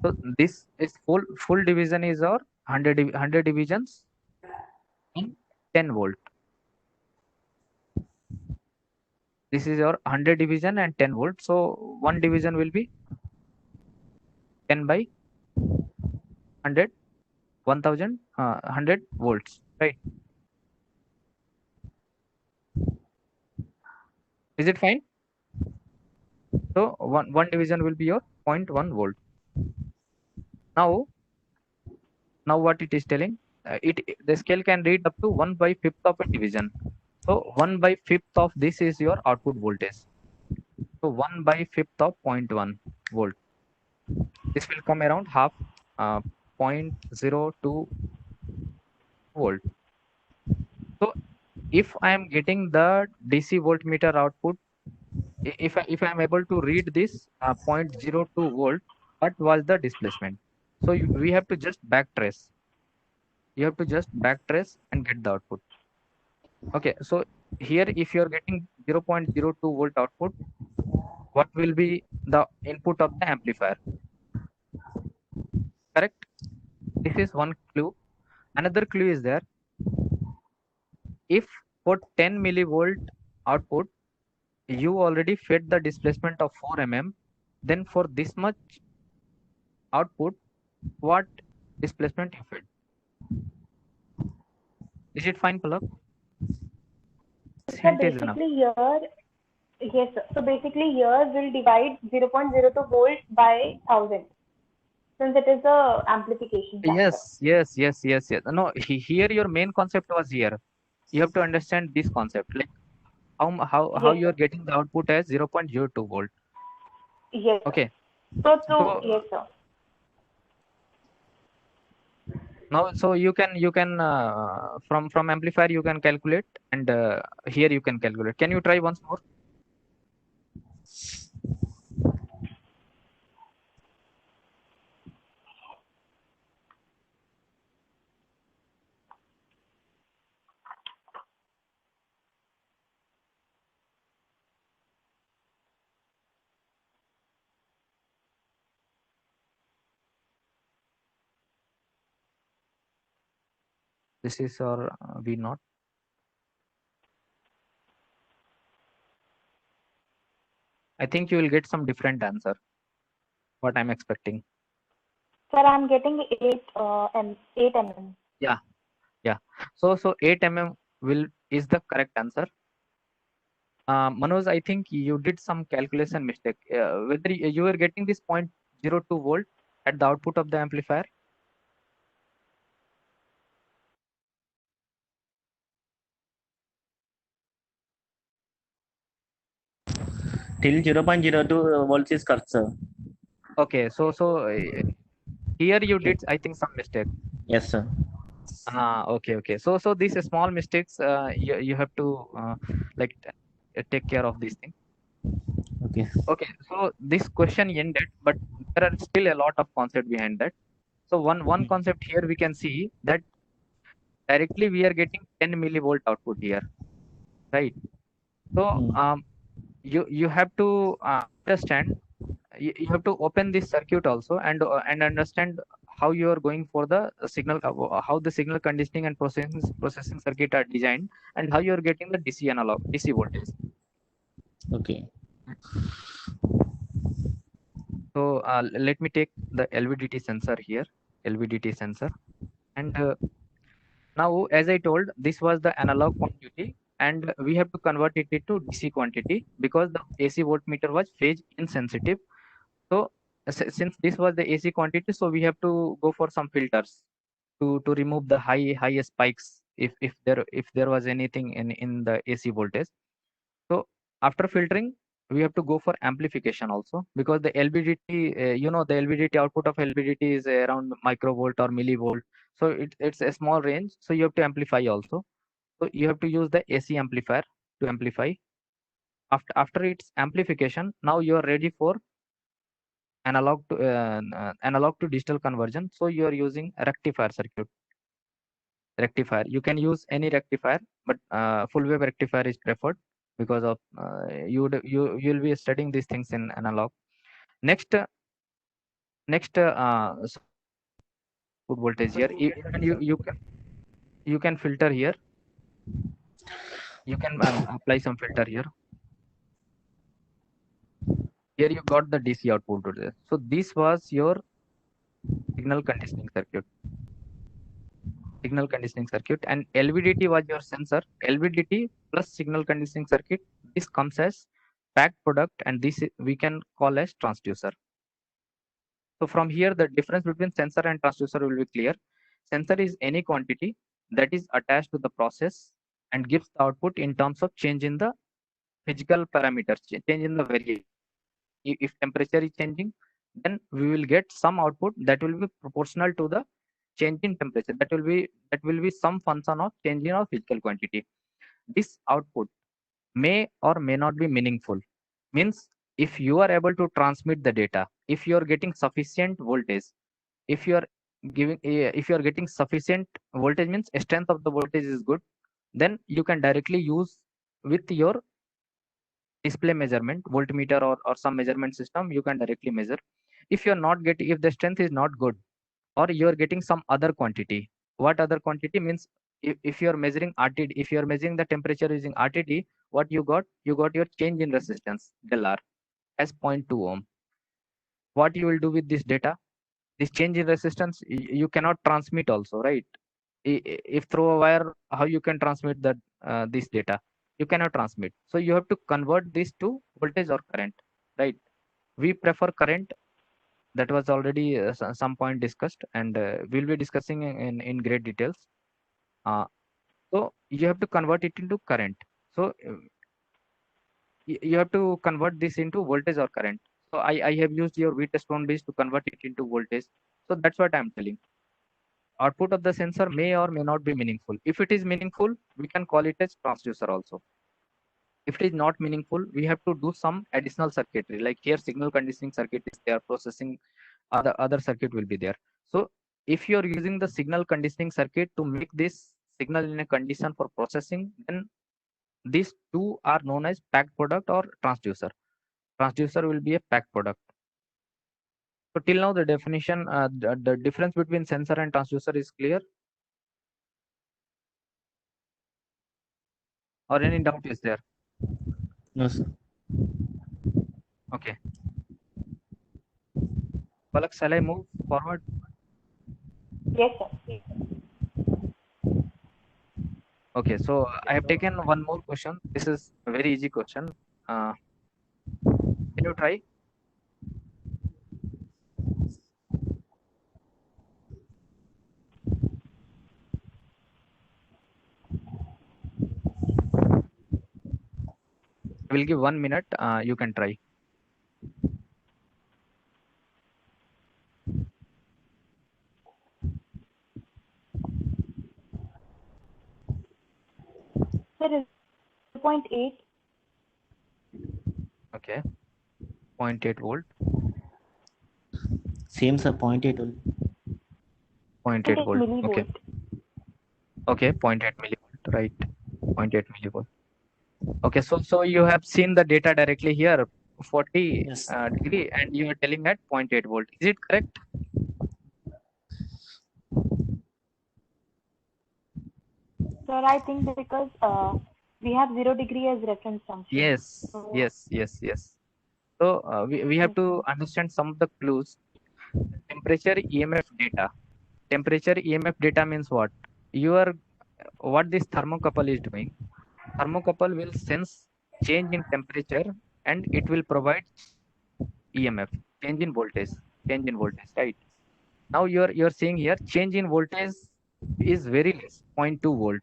So this is full division is our 100 divisions in 10 volt. This is your 100 division and 10 volt. So one division will be 10 by 100, 1000, 100 volts, right? Is it fine? So one division will be your 0.1 volt. Now what it is telling, the scale can read up to 1/5 of a division. So 1/5 of this is your output voltage. So 1/5 of 0.1 volt. This will come around half, 0.02 volt. So if I am getting the DC voltmeter output, if I am able to read this 0.02 volt, what was the displacement? So we have to just backtrace. You have to just backtrace and get the output. Okay, so here if you are getting 0.02 volt output, what will be the input of the amplifier? Correct? This is one clue. Another clue is there. If for 10 millivolt output, you already fed the displacement of 4 mm, then for this much output, what displacement you fed? Is it fine, Palak? So Hint is enough. basically here Yes, sir. So basically here we'll divide 0.02 volt by 1000 since it is a amplification factor. Yes. No, here your main concept was here. You have to understand this concept, like how Yes, you sir. are getting the output as 0.02 volt. Yes, sir. Okay. So So yes, sir. now, so you can from amplifier you can calculate, and here you can calculate. Can you try once more? This is or V naught. I think you will get some different answer. What I'm expecting. Sir, I'm getting 8 mm. Yeah. So 8 mm is the correct answer. Manoj, I think you did some calculation mistake. Whether you were getting this 0.02 volt at the output of the amplifier. Till 0.02 volts is correct, sir. Okay, so here you did, I think, some mistake. Yes, sir. Okay. So these small mistakes, you have to like take care of these things. Okay. Okay, so this question ended, but there are still a lot of concept behind that. So one concept here we can see that directly we are getting 10 millivolt output here, right? So you have to understand. You have to open this circuit also and understand how you are going for the signal, how the signal conditioning and processing circuit are designed, and how you are getting the DC voltage. Okay. So let me take the LVDT sensor here, LVDT sensor, and now, as I told, this was the analog quantity, and we have to convert it into DC quantity because the AC voltmeter was phase insensitive. So since this was the AC quantity, so we have to go for some filters to remove the high spikes if there was anything in the AC voltage. So after filtering, we have to go for amplification also, because the LVDT, the LVDT output of LVDT is around microvolt or millivolt. So it's a small range. So you have to amplify also. So you have to use the AC amplifier to amplify. After its amplification, now you are ready for analog to digital conversion. So you are using a rectifier circuit. Rectifier. You can use any rectifier, but full wave rectifier is preferred because of you'll be studying these things in analog. Next output voltage here. Even you can filter here. You can apply some filter here. Here you got the DC output voltage. So this was your signal conditioning circuit. Signal conditioning circuit, and LVDT was your sensor. LVDT plus signal conditioning circuit. This comes as packed product, and this we can call as transducer. So from here, the difference between sensor and transducer will be clear. Sensor is any quantity that is attached to the process and gives the output in terms of change in the physical parameters, change in the variable. If temperature is changing, then we will get some output that will be proportional to the change in temperature. That will be some function of change in our physical quantity. This output may or may not be meaningful. Means if you are able to transmit the data, if you are getting sufficient voltage, if you are getting sufficient voltage, means strength of the voltage is good, then you can directly use with your display measurement, voltmeter or some measurement system, you can directly measure. If you're not getting, if the strength is not good, or you're getting some other quantity. What other quantity means? If you're measuring RTD, if you're measuring the temperature using RTD, what you got your change in resistance del R as 0.2 ohm. What you will do with this data? This change in resistance you cannot transmit also, right? If through a wire, how you can transmit that this data? you cannot transmit. So you have to convert this to voltage or current, right? We prefer current. That was already some point discussed, and we'll be discussing in great details. So you have to convert it into current. So you have to convert this into voltage or current. So I have used your Vtest1 base to convert it into voltage. So that's what I'm telling. Output of the sensor may or may not be meaningful. If it is meaningful, we can call it as transducer also. If it is not meaningful, we have to do some additional circuitry. Like here, signal conditioning circuit is there, processing other circuit will be there. So if you're using the signal conditioning circuit to make this signal in a condition for processing, then these two are known as packed product or transducer. Transducer will be a packed product. So till now the definition, the difference between sensor and transducer is clear, or any doubt is there? No, sir. Okay. Palak, shall I move forward? Yes, sir. Okay, so I have taken one more question. This is a very easy question. Can you try? I will give 1 minute. You can try. Sir, is 0.8. Okay, 0.8 volt. Same, sir. 0.8 only. 0.8 volt. millivolt. Okay. Okay, 0.8 millivolt. Right. 0.8 millivolt. Okay, so you have seen the data directly here, 40 Yes. degree, and you are telling at 0.8 volt. Is it correct? Sir, I think because we have 0 degree as reference function. Yes, So, yes. So we have to understand some of the clues. Temperature EMF data. Temperature EMF data means what? What this thermocouple is doing. Thermocouple will sense change in temperature and it will provide EMF, change in voltage, right? Now you're seeing here change in voltage is very less, 0.2 volt,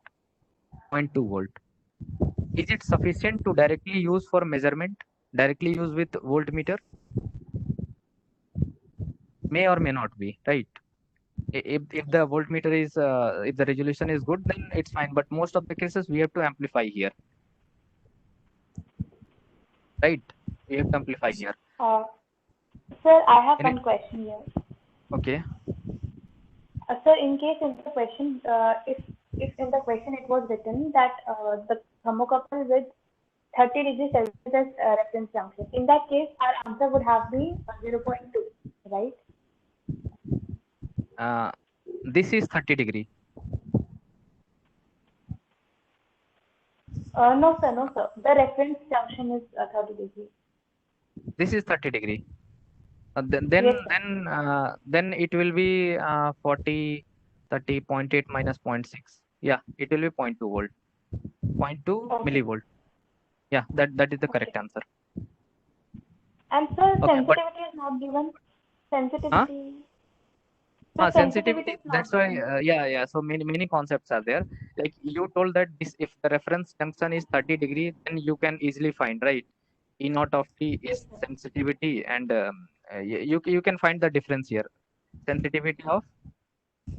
0.2 volt. Is it sufficient to directly use for measurement? Directly use with voltmeter? May or may not be, right? If the voltmeter is if the resolution is good, then it's fine. But most of the cases we have to amplify here, right? We have to amplify here. Sir, I have one question here. Okay. Sir, in case in the question, if in the question it was written that the thermocouple with 30 degrees Celsius as reference junction, in that case, our answer would have been 0.2, right? This is 30 degree. No, sir. The reference junction is 30 degrees. This is 30 degree. Yes, Then it will be 40, 30, 0.8 minus 0.6. Yeah, it will be 0.2 volt, 0.2 millivolt. Yeah, that is the correct answer. And sir, Okay, sensitivity is not given. Sensitivity. Huh? Sensitivity. That's why. Yeah. So many concepts are there. Like you told that if the reference junction is 30 degree, then you can easily find, right? E naught of T is sensitivity, and you can find the difference here. Sensitivity of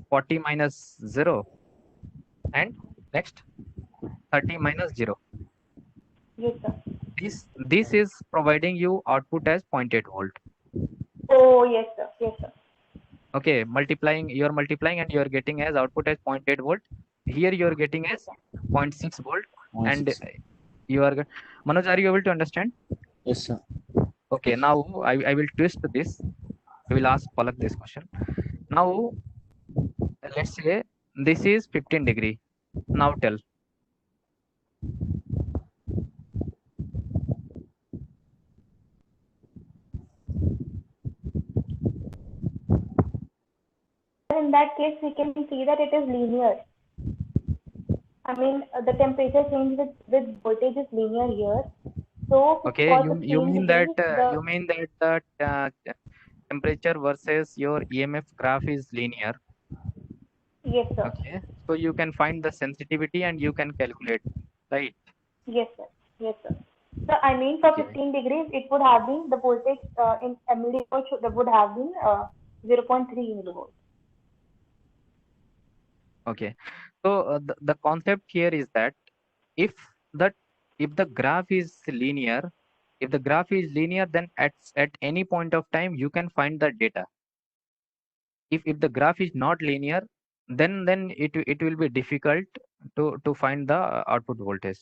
40 minus 0, and next 30 minus 0. Yes, sir. This is providing you output as 0.8 volt. Oh, yes, sir. Okay, you're multiplying and you're getting as output as 0.8 volt. Here you're getting as 0.6 volt. 0.6. And you are Manoj, are you able to understand? Yes, sir. Okay, now I will twist this. I will ask Palak this question. Now let's say this is 15 degree. Now tell. In that case, we can see that it is linear. I mean, the temperature change with voltage is linear here. So Okay, for you 15 mean degrees, that you mean that the temperature versus your EMF graph is linear. yes, sir. Okay, so you can find the sensitivity and you can calculate, right? Yes, sir. Yes, sir. So I mean, for Okay. 15 degrees, it would have been the voltage in millivolts would have been 0.3 millivolts. Okay, so the concept here is that if that if the graph is linear, then at any point of time you can find the data. If the graph is not linear, then it will be difficult to find the output voltage,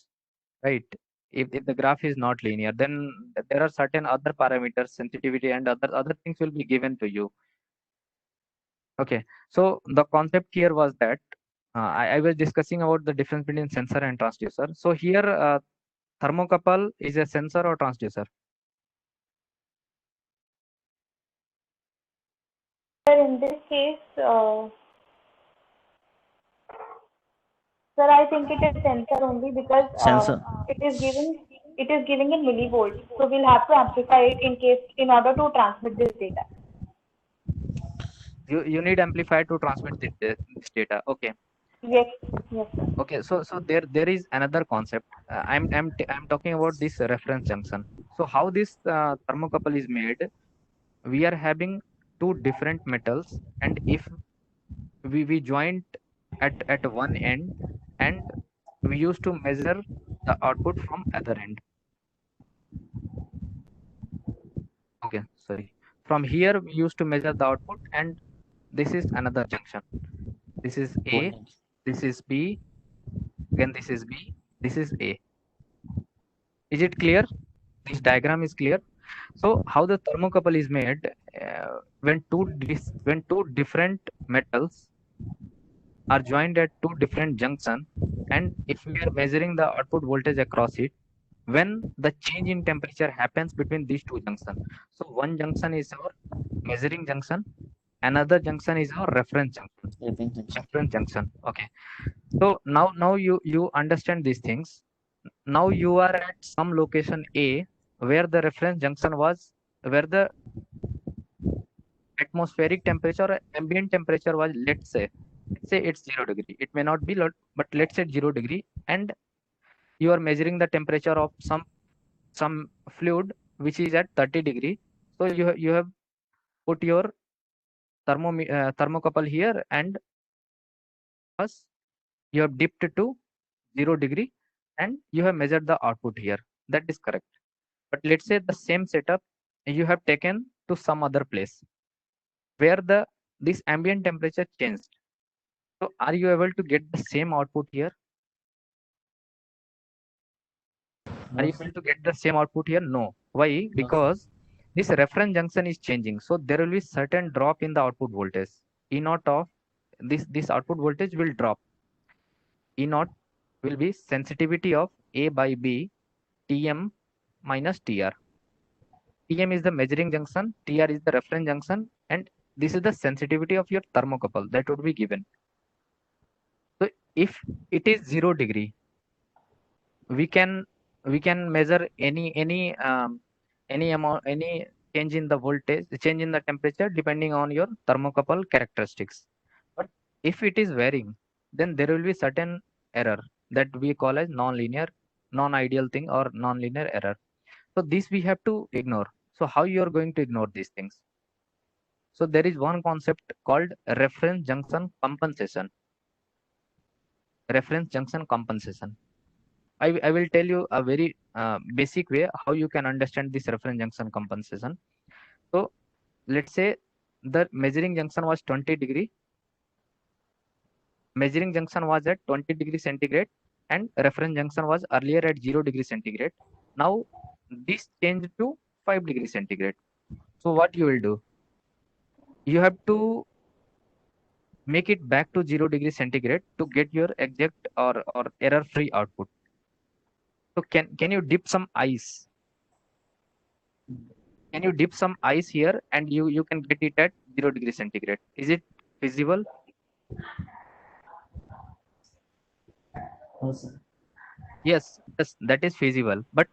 right? If the graph is not linear, then there are certain other parameters, sensitivity and other things will be given to you. Okay, so the concept here was that I was discussing about the difference between sensor and transducer. So here thermocouple is a sensor or transducer? In this case, sir, I think it is sensor only because Sensor. it is giving in millivolts. So we'll have to amplify it in order to transmit this data. You need amplifier to transmit this data. Okay. Yes, yes, sir. Okay, so there is another concept. I'm talking about this reference junction. So how this thermocouple is made? We are having two different metals, and if we joined at one end, and we used to measure the output from other end. Okay, sorry. From here we used to measure the output, and this is another junction. This is A, this is B, again this is B, this is A. Is it clear? This diagram is clear. So how the thermocouple is made? When two different metals are joined at two different junctions, and if we are measuring the output voltage across it, when the change in temperature happens between these two junctions. So one junction is our measuring junction, another junction is our reference junction. Reference junction. Okay. So now you understand these things. Now you are at some location A where the reference junction was, where the atmospheric temperature or ambient temperature was, let's say it's 0 degree. It may not be lot, but let's say 0 degree, and you are measuring the temperature of some fluid which is at 30 degree. So you have put your thermocouple here, and first you have dipped to 0 degree and you have measured the output here. That is correct. But let's say the same setup you have taken to some other place where this ambient temperature changed. So are you able to get the same output here? Are you able to get the same output here? No. Why? Because this reference junction is changing. So there will be certain drop in the output voltage. E naught of this output voltage will drop. E naught will be sensitivity of A by B, Tm minus Tr. Tm is the measuring junction, Tr is the reference junction, and this is the sensitivity of your thermocouple that would be given. So if it is 0 degree, we can measure any amount, any change in the voltage, change in the temperature depending on your thermocouple characteristics. But if it is varying, then there will be certain error that we call as non-linear, non-ideal thing or non-linear error. So this we have to ignore. So how you are going to ignore these things? So there is one concept called reference junction compensation. Reference junction compensation. I will tell you a very basic way how you can understand this reference junction compensation. So let's say the measuring junction was 20 degree. Measuring junction was at 20 degree centigrade and reference junction was earlier at 0 degree centigrade. Now this changed to 5 degree centigrade. So what you will do? You have to make it back to 0 degree centigrade to get your exact or error free output. So can you dip some ice? Can you dip some ice here and you can get it at 0 degree centigrade? Is it feasible? Oh, sir. Yes, yes, that is feasible. But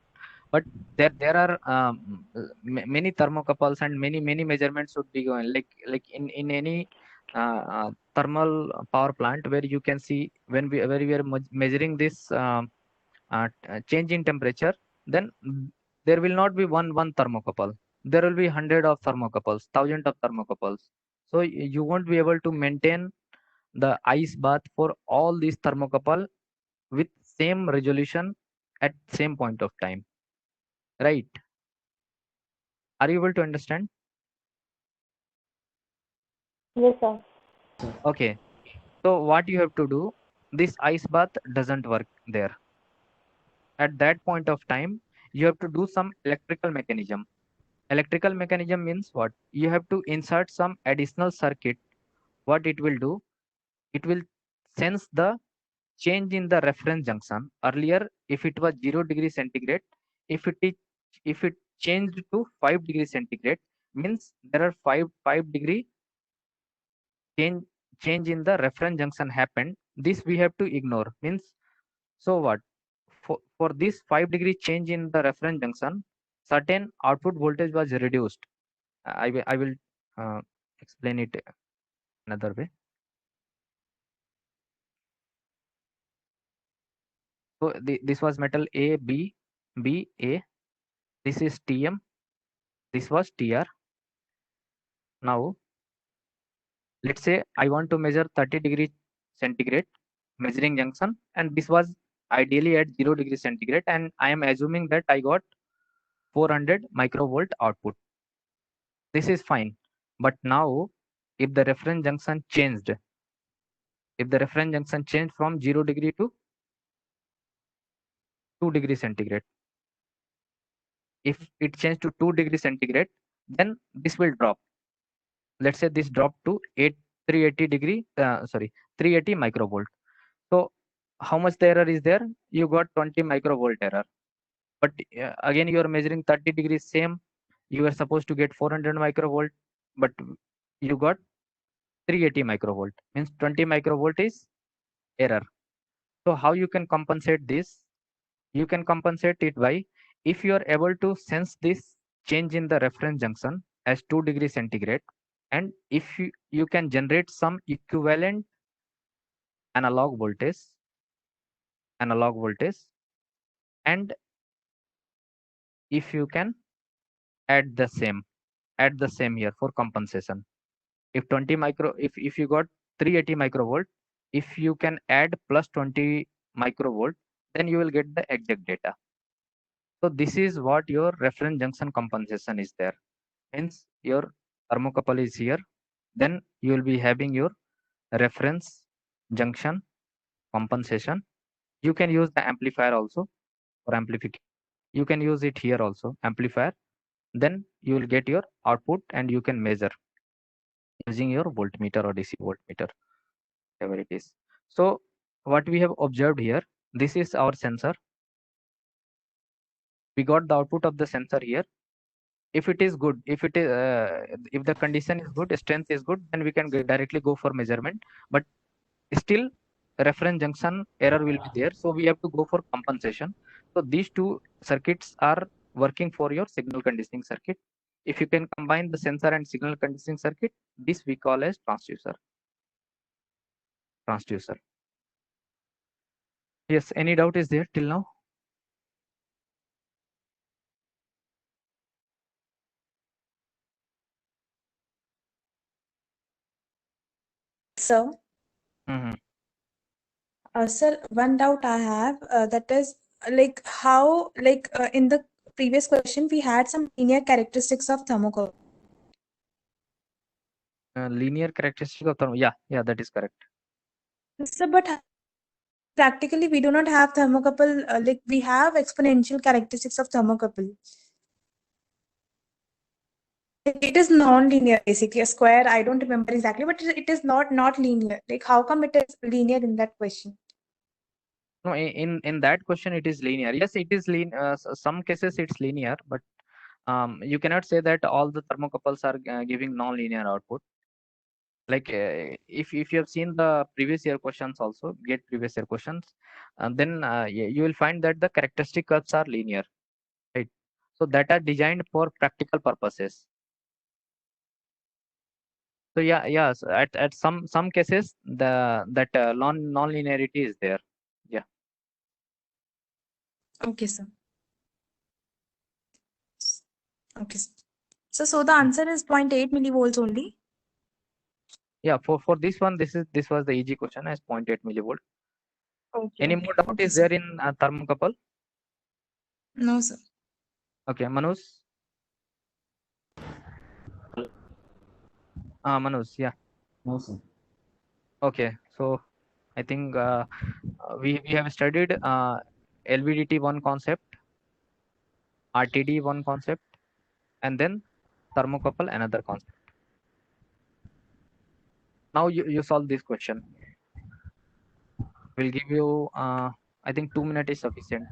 there are many thermocouples and many measurements should be going, like in any thermal power plant, where you can see when we are measuring this change in temperature, then there will not be one thermocouple. There will be hundred of thermocouples, thousand of thermocouples. So you won't be able to maintain the ice bath for all these thermocouple with same resolution at same point of time, right? Are you able to understand? Yes, sir. Okay, so what you have to do, this ice bath doesn't work there. At that point of time, you have to do some electrical mechanism. Electrical mechanism means what? You have to insert some additional circuit. What it will do? It will sense the change in the reference junction. Earlier, if it was 0 degree centigrade, if it is if it changed to 5 degree centigrade, means there are five degree change change in the reference junction happened. This we have to ignore. Means, so what? For this 5 degree change in the reference junction, certain output voltage was reduced. I will uh, explain it another way. So this was metal A, B, B, A. This is TM. This was TR. Now, let's say I want to measure 30 degree centigrade measuring junction, and this was ideally at 0 degree centigrade, and I am assuming that I got 400 microvolt output. This is fine. But now, if the reference junction changed, from 0 degree to 2 degree centigrade, if it changed to 2 degree centigrade, then this will drop. Let's say this dropped to 380 degree, 380 microvolt. So how much the error is there? You got 20 microvolt error. But again, you are measuring 30 degrees same. You are supposed to get 400 microvolt, but you got 380 microvolt. Means 20 microvolt is error. So how you can compensate this? You can compensate it by, if you are able to sense this change in the reference junction as 2 degree centigrade, and if you can generate some equivalent analog voltage, and if you can add the same here for compensation. If 20 micro, if you got 380 microvolt, if you can add plus 20 microvolt, then you will get the exact data. So this is what your reference junction compensation is there. Hence your thermocouple is here. Then you will be having your reference junction compensation. You can use the amplifier also for amplification. You can use it here also, amplifier. Then you will get your output and you can measure using your voltmeter or DC voltmeter, whatever it is. So what we have observed here, this is our sensor. We got the output of the sensor here. If it is good, if the condition is good, strength is good, then we can directly go for measurement. But still reference junction error will be there, so we have to go for compensation. So these two circuits are working for your signal conditioning circuit. If you can combine the sensor and signal conditioning circuit, this we call as transducer. Yes, any doubt is there till now? So, sir, one doubt I have, that is like how, in the previous question, we had some linear characteristics of thermocouple. Linear characteristic of thermo, yeah, that is correct. So, but practically we do not have thermocouple, like we have exponential characteristics of thermocouple. It is non-linear, basically a square. I don't remember exactly, but it is not linear. Like how come it is linear in that question? No, in that question it is linear. Yes, it is some cases it's linear, but you cannot say that all the thermocouples are giving non-linear output. Like if you have seen the previous year questions also, get previous year questions, and then you will find that the characteristic curves are linear, right? So that are designed for practical purposes. So yeah, so at some cases that non-linearity is there. Yeah. Okay, sir. Okay, sir. So the answer is 0.8 millivolts only. Yeah, for this one, this was the easy question as 0.8 millivolt. Okay. Any more doubt Okay, is sir. there in thermocouple? No, sir. Okay, Manoj. Manoj, yeah. No, sir. Okay, so I think we have studied LVDT one concept, RTD one concept, and then thermocouple another concept. Now you solve this question. We'll give you I think 2 minutes is sufficient.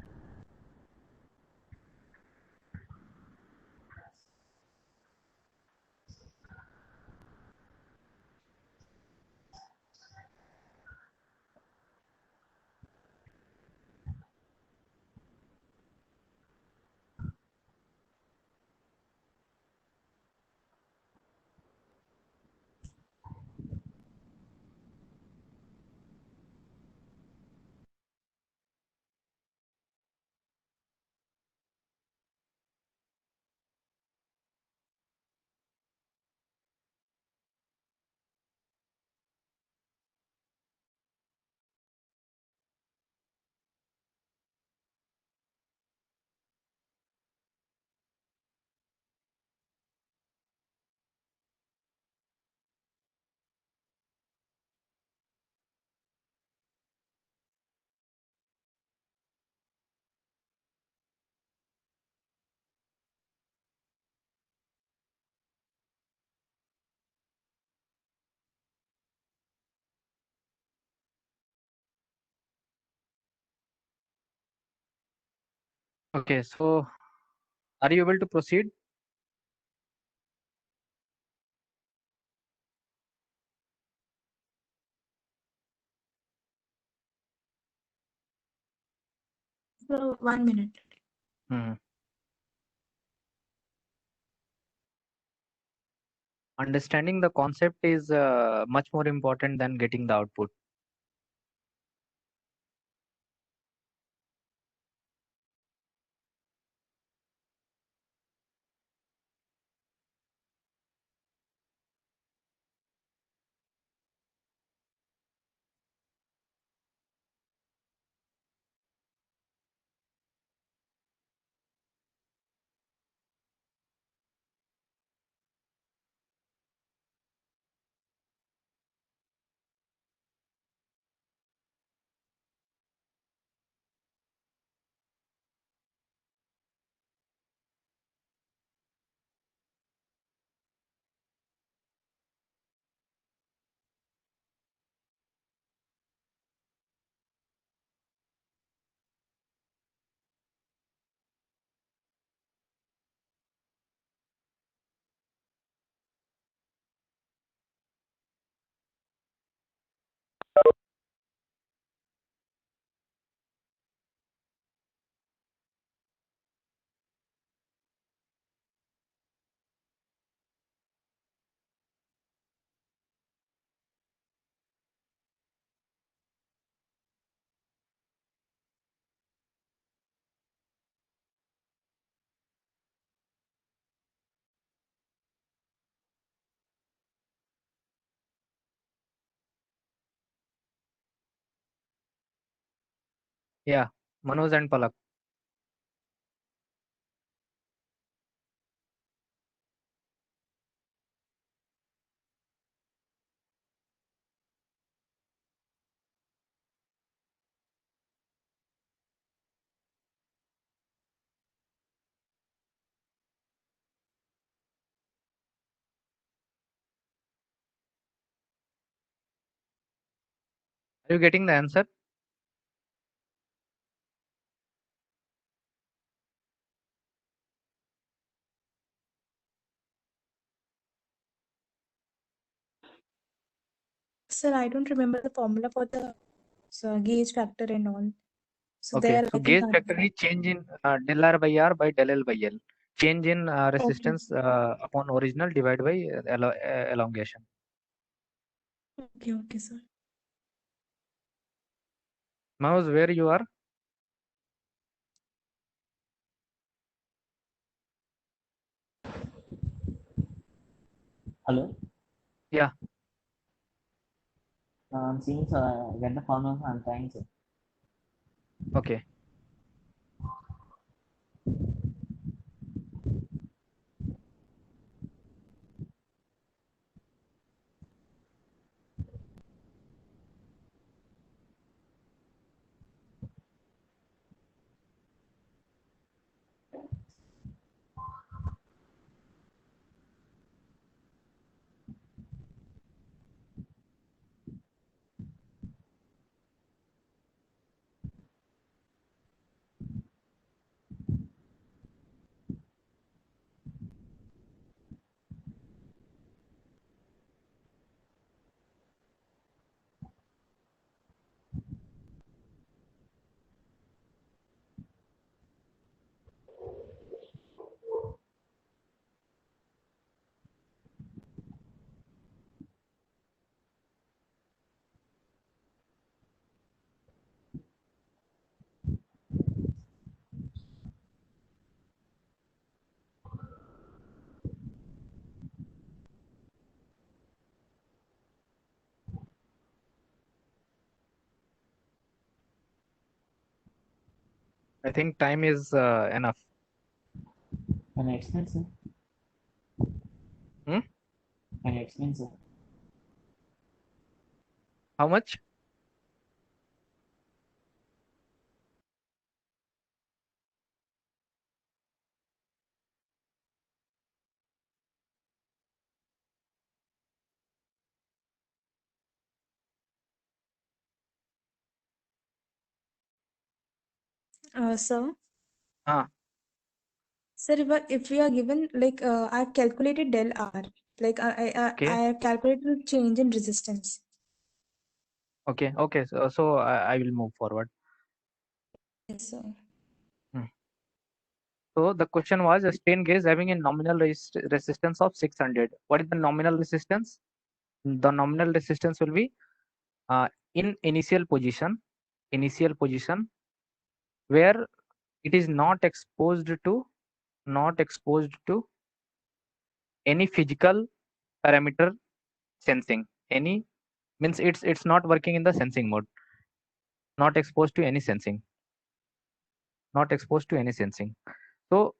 Okay, so are you able to proceed? So 1 minute. Hmm. Understanding the concept is much more important than getting the output. Yeah, Manoj and Palak. Are you getting the answer? Sir, I don't remember the formula for the gauge factor and all. So Okay, there so I think gauge factor is change in del R by R by del L by L. Change in resistance upon original divided by elongation. okay, sir. Mouse, where you are? Hello. Yeah. I'm seeing, sir. Get the formula. I'm trying, sir. Okay. I think time is enough. Can I explain, sir? Hmm? Can I explain, sir? How much? Sir. Ah. Sir, if we are given like I've calculated del R, like Okay. I have calculated change in resistance. Okay. Okay. So I will move forward. Yes, sir. So the question was a strain gauge having a nominal resistance of 600. What is the nominal resistance? The nominal resistance will be in initial position where it is not exposed to any physical parameter sensing. Any means it's not working in the sensing mode. Not exposed to any sensing. So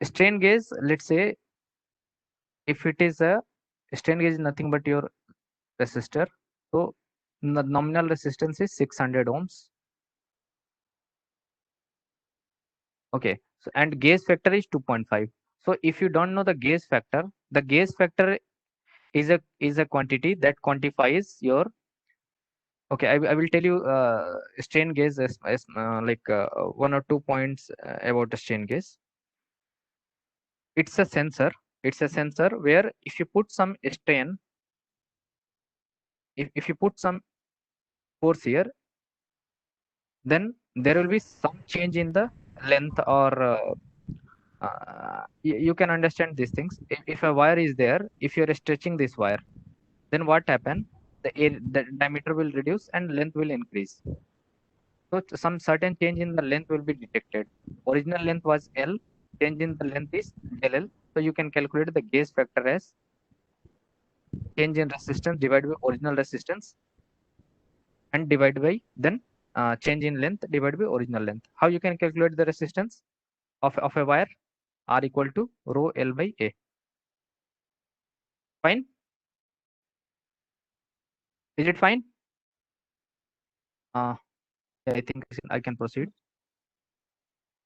strain gauge, let's say if it is a strain gauge is nothing but your resistor. So the nominal resistance is 600 ohms. Okay. So and gauge factor is 2.5. So if you don't know the gauge factor is a quantity that quantifies your. Okay, I will tell you strain gauge as like 1 or 2 points about the strain gauge. It's a sensor. It's a sensor where if you put some strain, if you put some force here, then there will be some change in the length or you can understand these things. If a wire is there, if you are stretching this wire, then what happen? The diameter will reduce and length will increase. So some certain change in the length will be detected. Original length was L, change in the length is del L. So you can calculate the gauge factor as change in resistance divided by original resistance and divide by then change in length divided by original length. How you can calculate the resistance of a wire? R equal to rho L by A. Fine? Is it fine? Yeah, I think I can proceed.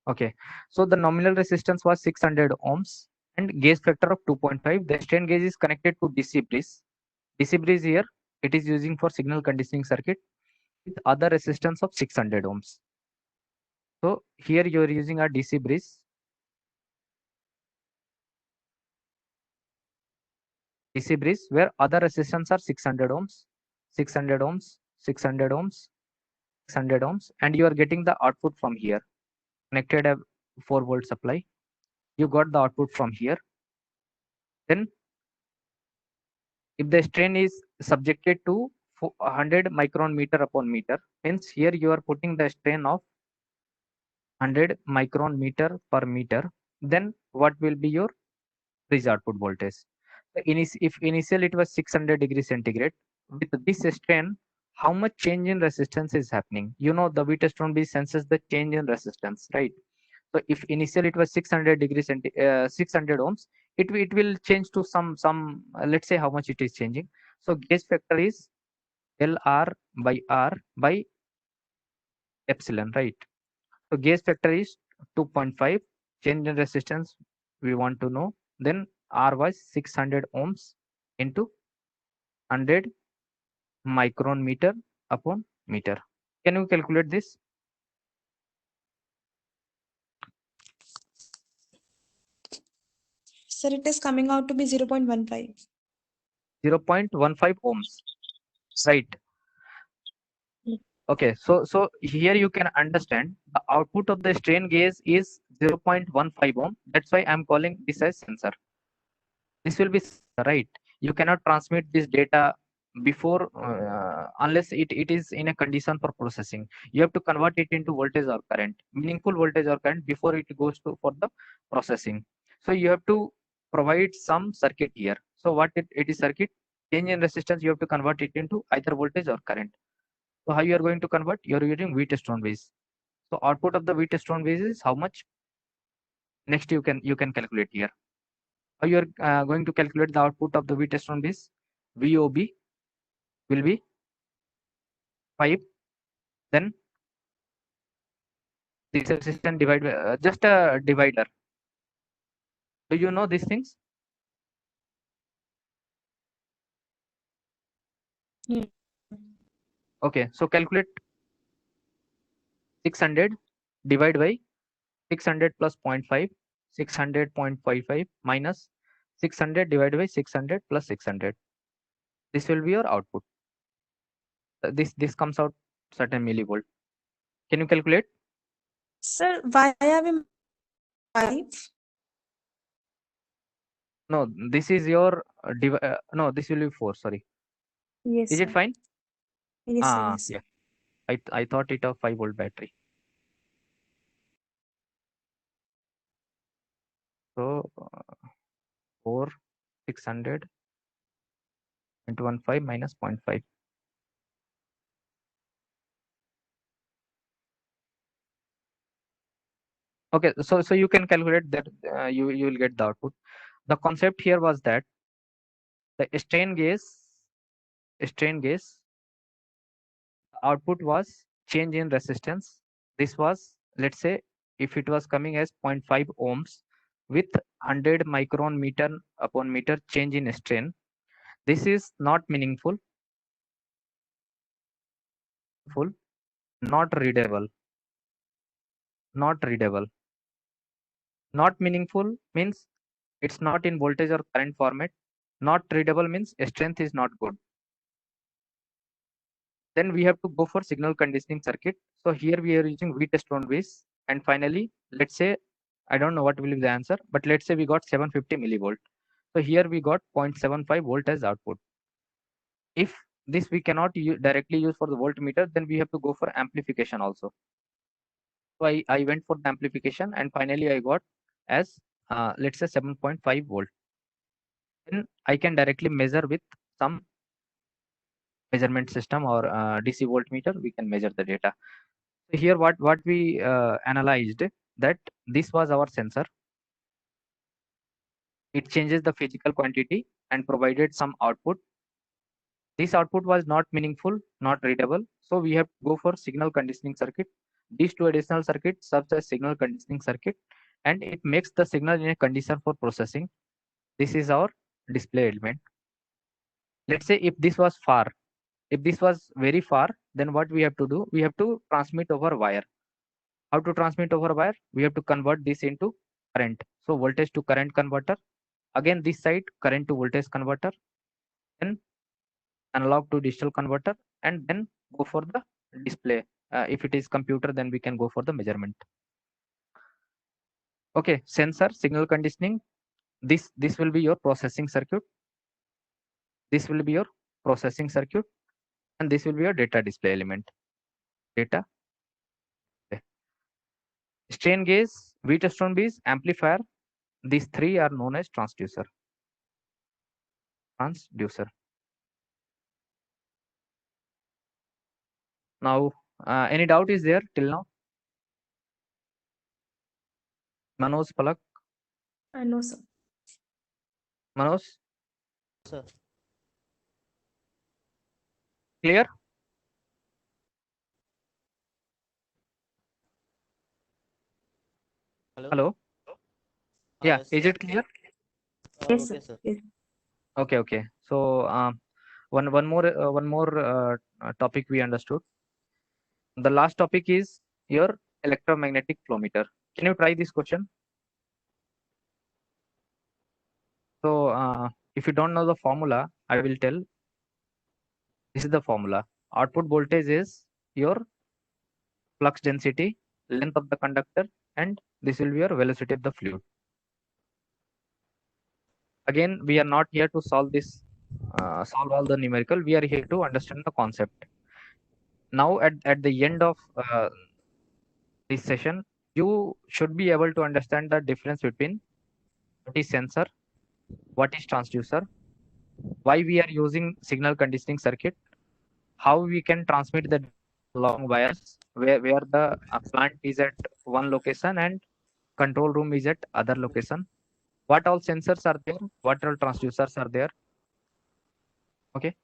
Okay. So the nominal resistance was 600 ohms and gauge factor of 2.5. The strain gauge is connected to DC bridge. DC bridge here, it is using for signal conditioning circuit with other resistance of 600 ohms. So here you are using a DC bridge. DC bridge where other resistance are 600 ohms. 600 ohms, 600 ohms, 600 ohms, and you are getting the output from here. Connected a 4-volt supply. You got the output from here. Then if the strain is subjected to 100 micron meter upon meter, hence here you are putting the strain of 100 micron meter per meter, then what will be your bridge output voltage? If initial it was 600 degrees centigrade, with this strain, how much change in resistance is happening? You know, the Wheatstone bridge senses the change in resistance, right? So if initially it was 600 degrees 600 ohms, it will change to some let's say how much it is changing. So gauge factor is LR by R by epsilon, right? So gauge factor is 2.5. Change in resistance we want to know. Then R was 600 ohms into 100 micron meter upon meter. Can you calculate this? Sir, it is coming out to be 0.15. 0.15 ohms, right? Okay, so here you can understand the output of the strain gauge is 0.15 ohm. That's why I'm calling this as sensor. This will be right. You cannot transmit this data before unless it is in a condition for processing. You have to convert it into voltage or current, meaningful voltage or current before it goes to for the processing. So you have to provide some circuit here. So what it is circuit? Change in resistance, you have to convert it into either voltage or current. So how you are going to convert? You are using Wheatstone base. So output of the Wheatstone base is how much? Next you can calculate here. How you are going to calculate the output of the Wheatstone base? VOB will be 5. Then this resistance divided by just a divider. Do you know these things? Yeah. Okay, so calculate 600 divided by 600 plus 0.5, 600.55 minus 600 divided by 600 plus 600. This will be your output. This comes out certain millivolt. Can you calculate? Sir, why are we 5? No, this is your no, this will be 4. Sorry, Yes, is it sir. fine? Yes, sir. Yes, sir. Yeah. I thought it a 5-volt battery. So 4 600 into 1.5 minus 0.5. Okay, so you can calculate that you will get the output. The concept here was that the strain gauge output was change in resistance. This was, let's say, if it was coming as 0.5 ohms with 100 micron meter upon meter change in strain. This is not meaningful, not readable. Not meaningful means it's not in voltage or current format. Not readable means strength is not good. Then we have to go for signal conditioning circuit. So here we are using Wheatstone base. And finally, let's say, I don't know what will be the answer, but let's say we got 750 millivolt. So here we got 0.75 volt as output. If this we cannot directly use for the voltmeter, then we have to go for amplification also. So I went for the amplification and finally I got as let's say 7.5 volt. Then I can directly measure with some measurement system or DC voltmeter. We can measure the data. So here what we analyzed, that this was our sensor. It changes the physical quantity and provided some output. This output was not meaningful, not readable. So we have to go for signal conditioning circuit. These two additional circuits serves as signal conditioning circuit and it makes the signal in a condition for processing. This is our display element. Let's say if this was far, if this was very far, then what we have to do? We have to transmit over wire. How to transmit over wire? We have to convert this into current. So voltage to current converter. Again, this side current to voltage converter. Then analog to digital converter, and then go for the display. If it is computer, then we can go for the measurement. Okay, sensor, signal conditioning. This will be your processing circuit. This will be your processing circuit, and this will be your data display element. Data. Okay. Strain gauge, Wheatstone bridge, amplifier. These three are known as transducer. Transducer. Now, any doubt is there till now? Manoj, Palak, No, sir. Manoj, Sir. clear? Hello. Hello. Yeah, Yes, is sir. it clear? Yes, Okay, sir. sir. Yes. Okay, okay. So one more topic we understood. The last topic is your electromagnetic flow meter. Can you try this question? So if you don't know the formula, I will tell. This is the formula. Output voltage is your flux density, length of the conductor, and this will be your velocity of the fluid. Again, we are not here to solve this, solve all the numerical. We are here to understand the concept. Now, at the end of this session, you should be able to understand the difference between what is sensor, what is transducer, why we are using signal conditioning circuit, how we can transmit the long wires, where the plant is at one location and control room is at other location, what all sensors are there, what all transducers are there. Okay.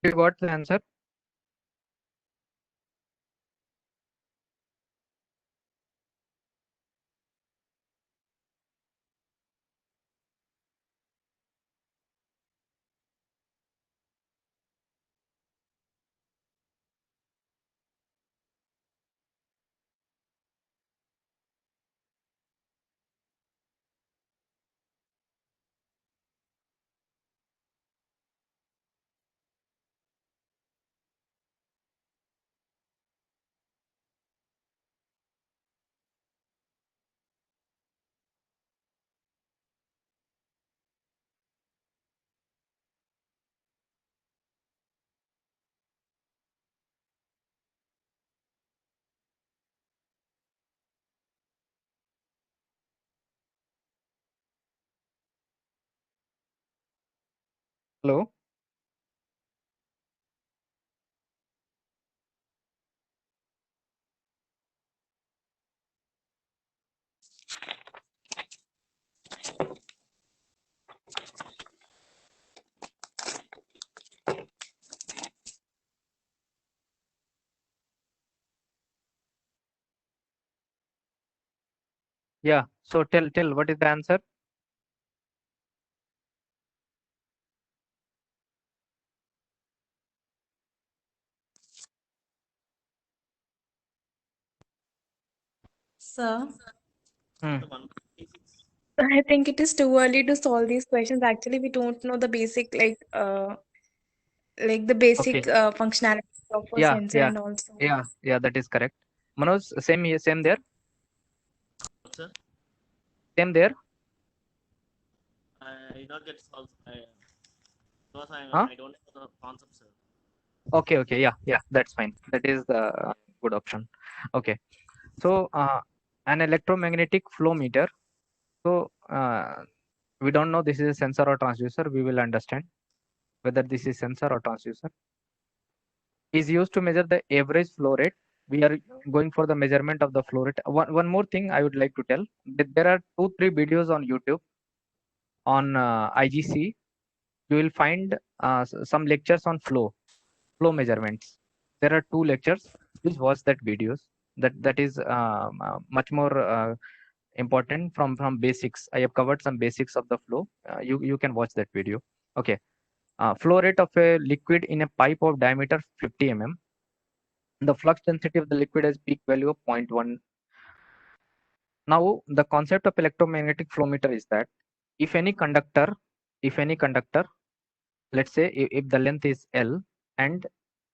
You got the answer? Hello. Yeah. So tell what is the answer? Sir, Hmm. I think it is too early to solve these questions. Actually, we don't know the basic like the Okay. basic functionality of a Yeah. sensor Yeah. and also. Yeah. That is correct. Manoj, same here, same there, Sir, same there. I did not get solved. Because Huh? I don't know the concept, sir. Okay. Okay. Yeah. That's fine. That is the good option. Okay. So an electromagnetic flow meter. So we don't know this is a sensor or transducer. We will understand whether this is sensor or transducer. Is used to measure the average flow rate. We are going for the measurement of the flow rate. One more thing I would like to tell that there are 2-3 videos on YouTube on IGC. You will find some lectures on flow measurements. There are 2 lectures. Please watch that videos. That is much more important from basics. I have covered some basics of the flow. You can watch that video. Okay. Flow rate of a liquid in a pipe of diameter 50 mm. The flux density of the liquid has peak value of 0.1. Now the concept of electromagnetic flow meter is that if any conductor, let's say if the length is L and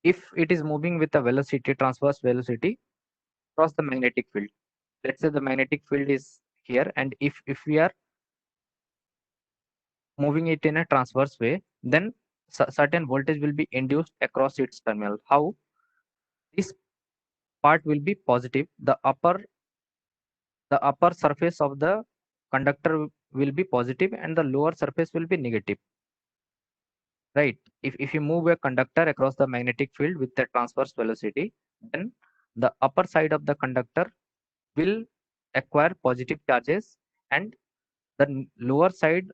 if it is moving with a velocity, transverse velocity across the magnetic field. Let's say the magnetic field is here, and if we are moving it in a transverse way, then certain voltage will be induced across its terminal. How? This part will be positive. The upper surface of the conductor will be positive and the lower surface will be negative. Right? If you move a conductor across the magnetic field with the transverse velocity, then the upper side of the conductor will acquire positive charges and the lower side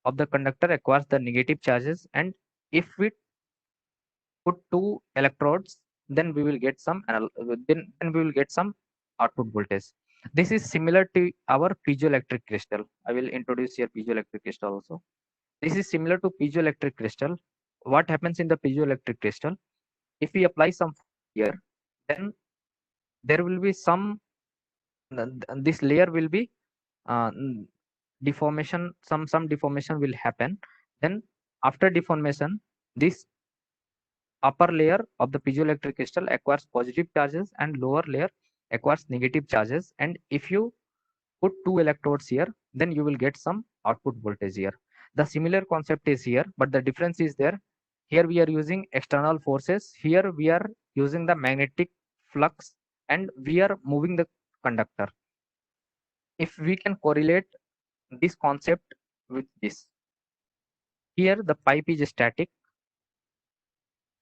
of the conductor acquires the negative charges. And if we put 2 electrodes, then we will get some then we will get some output voltage. This is similar to our piezoelectric crystal. I will introduce here piezoelectric crystal also. This is similar to piezoelectric crystal. What happens in the piezoelectric crystal? If we apply some here, then there will be some this layer will be deformation. Some deformation will happen. Then after deformation, this upper layer of the piezoelectric crystal acquires positive charges and lower layer acquires negative charges. And if you put 2 electrodes here, then you will get some output voltage here. The similar concept is here, but the difference is there. Here we are using external forces. Here we are using the magnetic flux and we are moving the conductor. If we can correlate this concept with this, here the pipe is static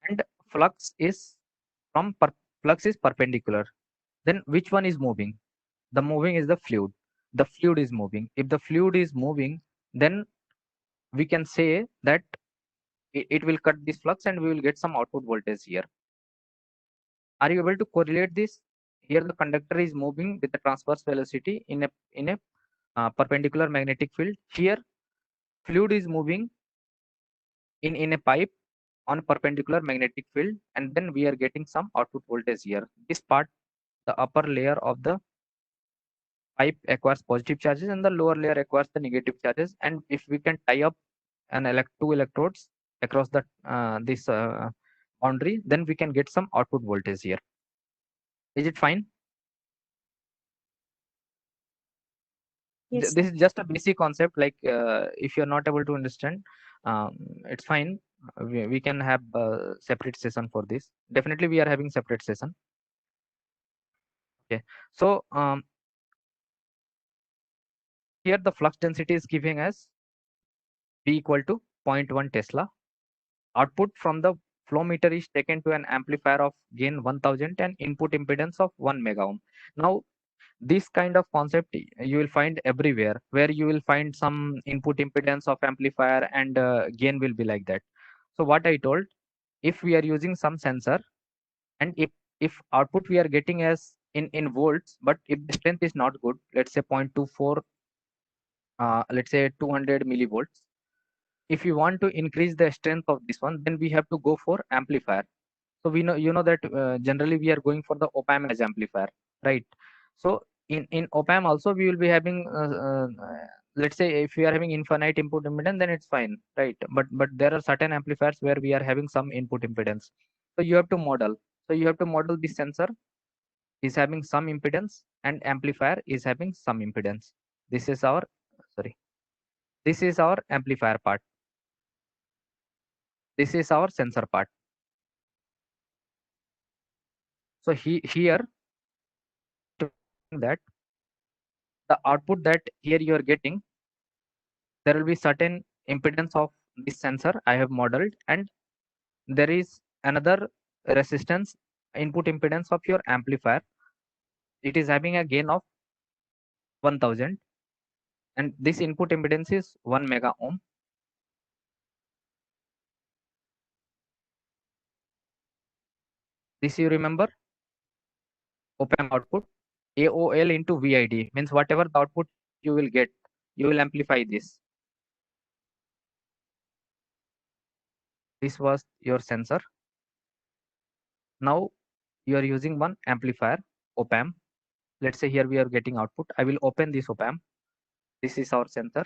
and flux is flux is perpendicular. Then which one is moving? The moving is the fluid. The fluid is moving. If the fluid is moving, then we can say that it will cut this flux and we will get some output voltage here. Are you able to correlate this? Here the conductor is moving with the transverse velocity in a perpendicular magnetic field. Here fluid is moving in a pipe on a perpendicular magnetic field, and then we are getting some output voltage here. This part, the upper layer of the pipe acquires positive charges and the lower layer acquires the negative charges. And if we can tie up two electrodes across the this boundary, then we can get some output voltage here. Is it fine? Yes, This sir. is just a basic concept. Like if you're not able to understand, it's fine. We can have a separate session for this. Definitely we are having separate session. Okay, so here the flux density is giving us V equal to 0.1 Tesla. Output from the flow meter is taken to an amplifier of gain 1000 and input impedance of 1 mega ohm. Now this kind of concept you will find everywhere, where you will find some input impedance of amplifier and gain will be like that. So what I told, if we are using some sensor and if output we are getting as in volts, but if the strength is not good, let's say 0.24, let's say 200 millivolts. If you want to increase the strength of this one, then we have to go for amplifier. So we know, you know that generally we are going for the op-amp as amplifier, right? So in op-amp also we will be having, let's say if we are having infinite input impedance, then it's fine, right? But there are certain amplifiers where we are having some input impedance. So you have to model. So you have to model this sensor is having some impedance and amplifier is having some impedance. This is our, sorry, this is our amplifier part. This is our sensor part. So here that the output that here you are getting, there will be certain impedance of this sensor I have modeled, and there is another resistance input impedance of your amplifier. It is having a gain of 1000, and this input impedance is 1 mega ohm. This you remember, op-amp output AOL into VID means whatever the output you will get, you will amplify this. This was your sensor. Now you are using one amplifier, op-amp. Let's say here we are getting output. I will open this op-amp. This is our sensor.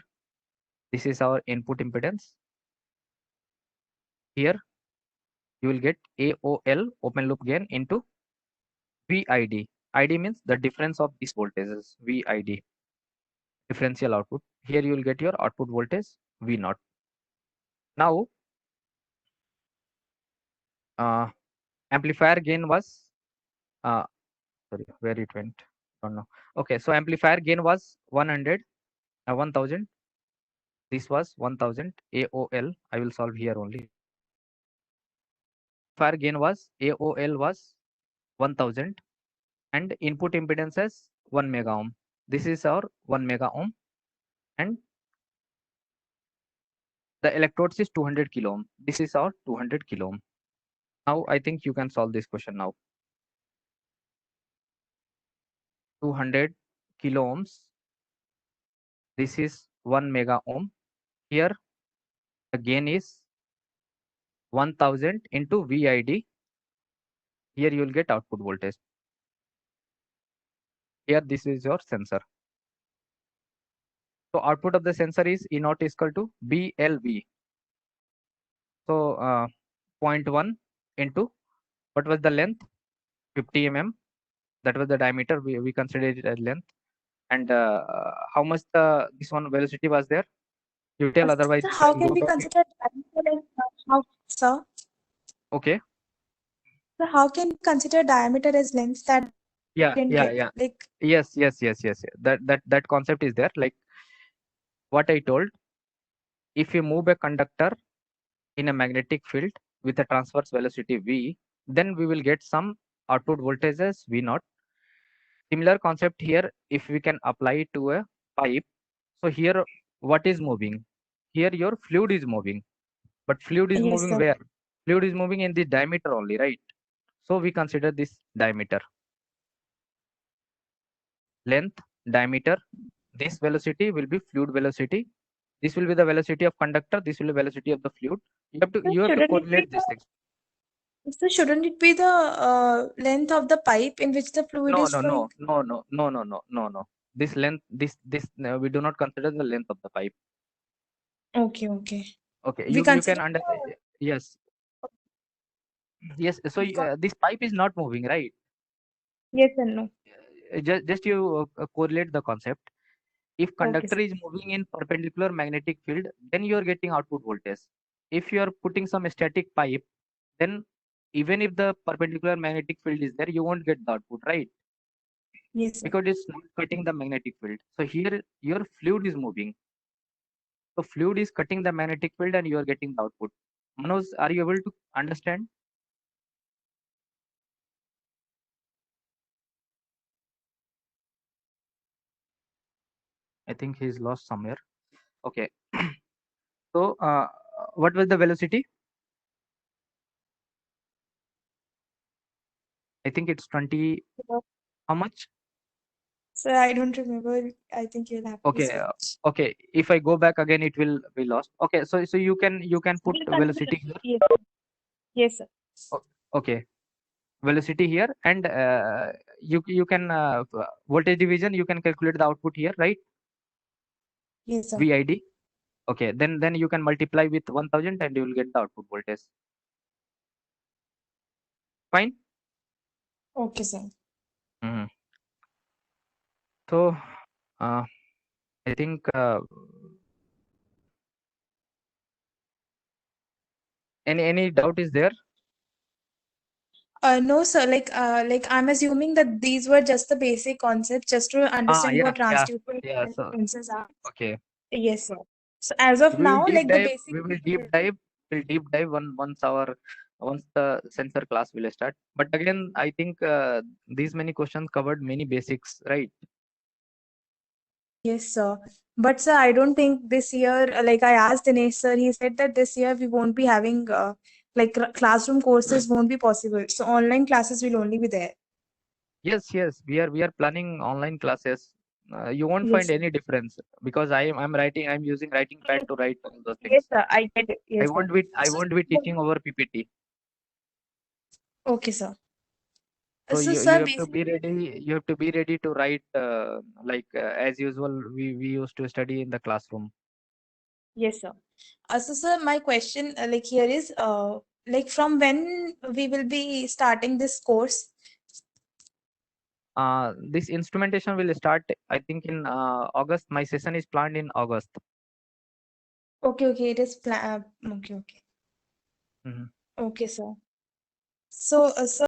This is our input impedance. Here you will get AOL, open loop gain, into VID. ID means the difference of these voltages, VID, differential output. Here you will get your output voltage V0. Now amplifier gain was, sorry, where it went, don't know. Okay, so amplifier gain was 100, 1000. This was 1000 AOL. I will solve here only. Amplifier gain was, AOL was 1000, and input impedance is 1 mega ohm. This is our 1 mega ohm, and the electrodes is 200 kilo ohm. This is our 200 kilo ohm. Now I think you can solve this question now. 200 kilo ohms. This is 1 mega ohm. Here the gain is 1000 into VID. Here you will get output voltage. Here this is your sensor. So output of the sensor is E naught is equal to BLV. So 0.1 into, what was the length? 50 mm. That was the diameter. We considered it as length. And how much this one velocity was there? You tell, otherwise. Sir, how can we consider diameter as how, sir? Okay. So how can we consider diameter as length that Yeah. like Yes. That concept is there. Like what I told, if you move a conductor in a magnetic field with a transverse velocity V, then we will get some output voltage as V0. Similar concept here, if we can apply it to a pipe. So here, what is moving? Here your fluid is moving, but fluid is Yes, moving sir. where? Fluid is moving in the diameter only, right? So we consider this diameter. Length, diameter. This velocity will be fluid velocity. This will be the velocity of conductor. This will be velocity of the fluid. You have to Shouldn't it correlate be these things. So shouldn't it be the length of the pipe in which the fluid is flowing? No. This length, we do not consider the length of the pipe. Okay. Okay, We you consider can understand. Yes. So this pipe is not moving, right? Yes and no. Just you correlate the concept. If conductor sir. is moving in perpendicular magnetic field, then you are getting output voltage. If you are putting some static pipe, then even if the perpendicular magnetic field is there, you won't get the output, right? Yes, sir. Because it's not cutting the magnetic field. So here your fluid is moving. So fluid is cutting the magnetic field and you are getting the output. Manoj, are you able to understand? I think he's lost somewhere. Okay. So what was the velocity? I think it's 20. How much? Sir, I don't remember. I think you'll have to Okay, switch. okay. If I go back again, it will be lost. Okay, so you can put We'll velocity here. Yes. Yes, sir. Okay, velocity here, and you can voltage division. You can calculate the output here, right? Yes, sir. VID. Okay, then you can multiply with 1000 and you will get the output voltage. Fine. Okay, sir. Mhm. So I think any doubt is there? No, sir. Like I'm assuming that these were just the basic concepts, just to understand what Yeah. transducer Yeah. and So sensors are. okay, Yes, sir. So as of we will now, deep like the dive. basic. We will deep dive. We'll deep dive once the sensor class will start. But again, I think these many questions covered many basics, right? Yes, sir. But sir, I don't think this year, like I asked Dinesh sir, he said that this year we won't be having classroom courses won't be possible. So online classes will only be there. Yes. We are planning online classes. You won't Yes, find sir. any difference because I'm using writing pad to write all those Yes, things. sir. I get it. Yes, sir. I won't be teaching over PPT. Okay, sir. So So, you sir, have to basically, be ready. You have to be ready to write as usual. We used to study in the classroom. yes, sir. So, sir, my question, like here is, like from when we will be starting this course? This instrumentation will start, I think, in August. My session is planned in August. Okay, it is plan. Okay. Mhm. Okay, sir. So, sir.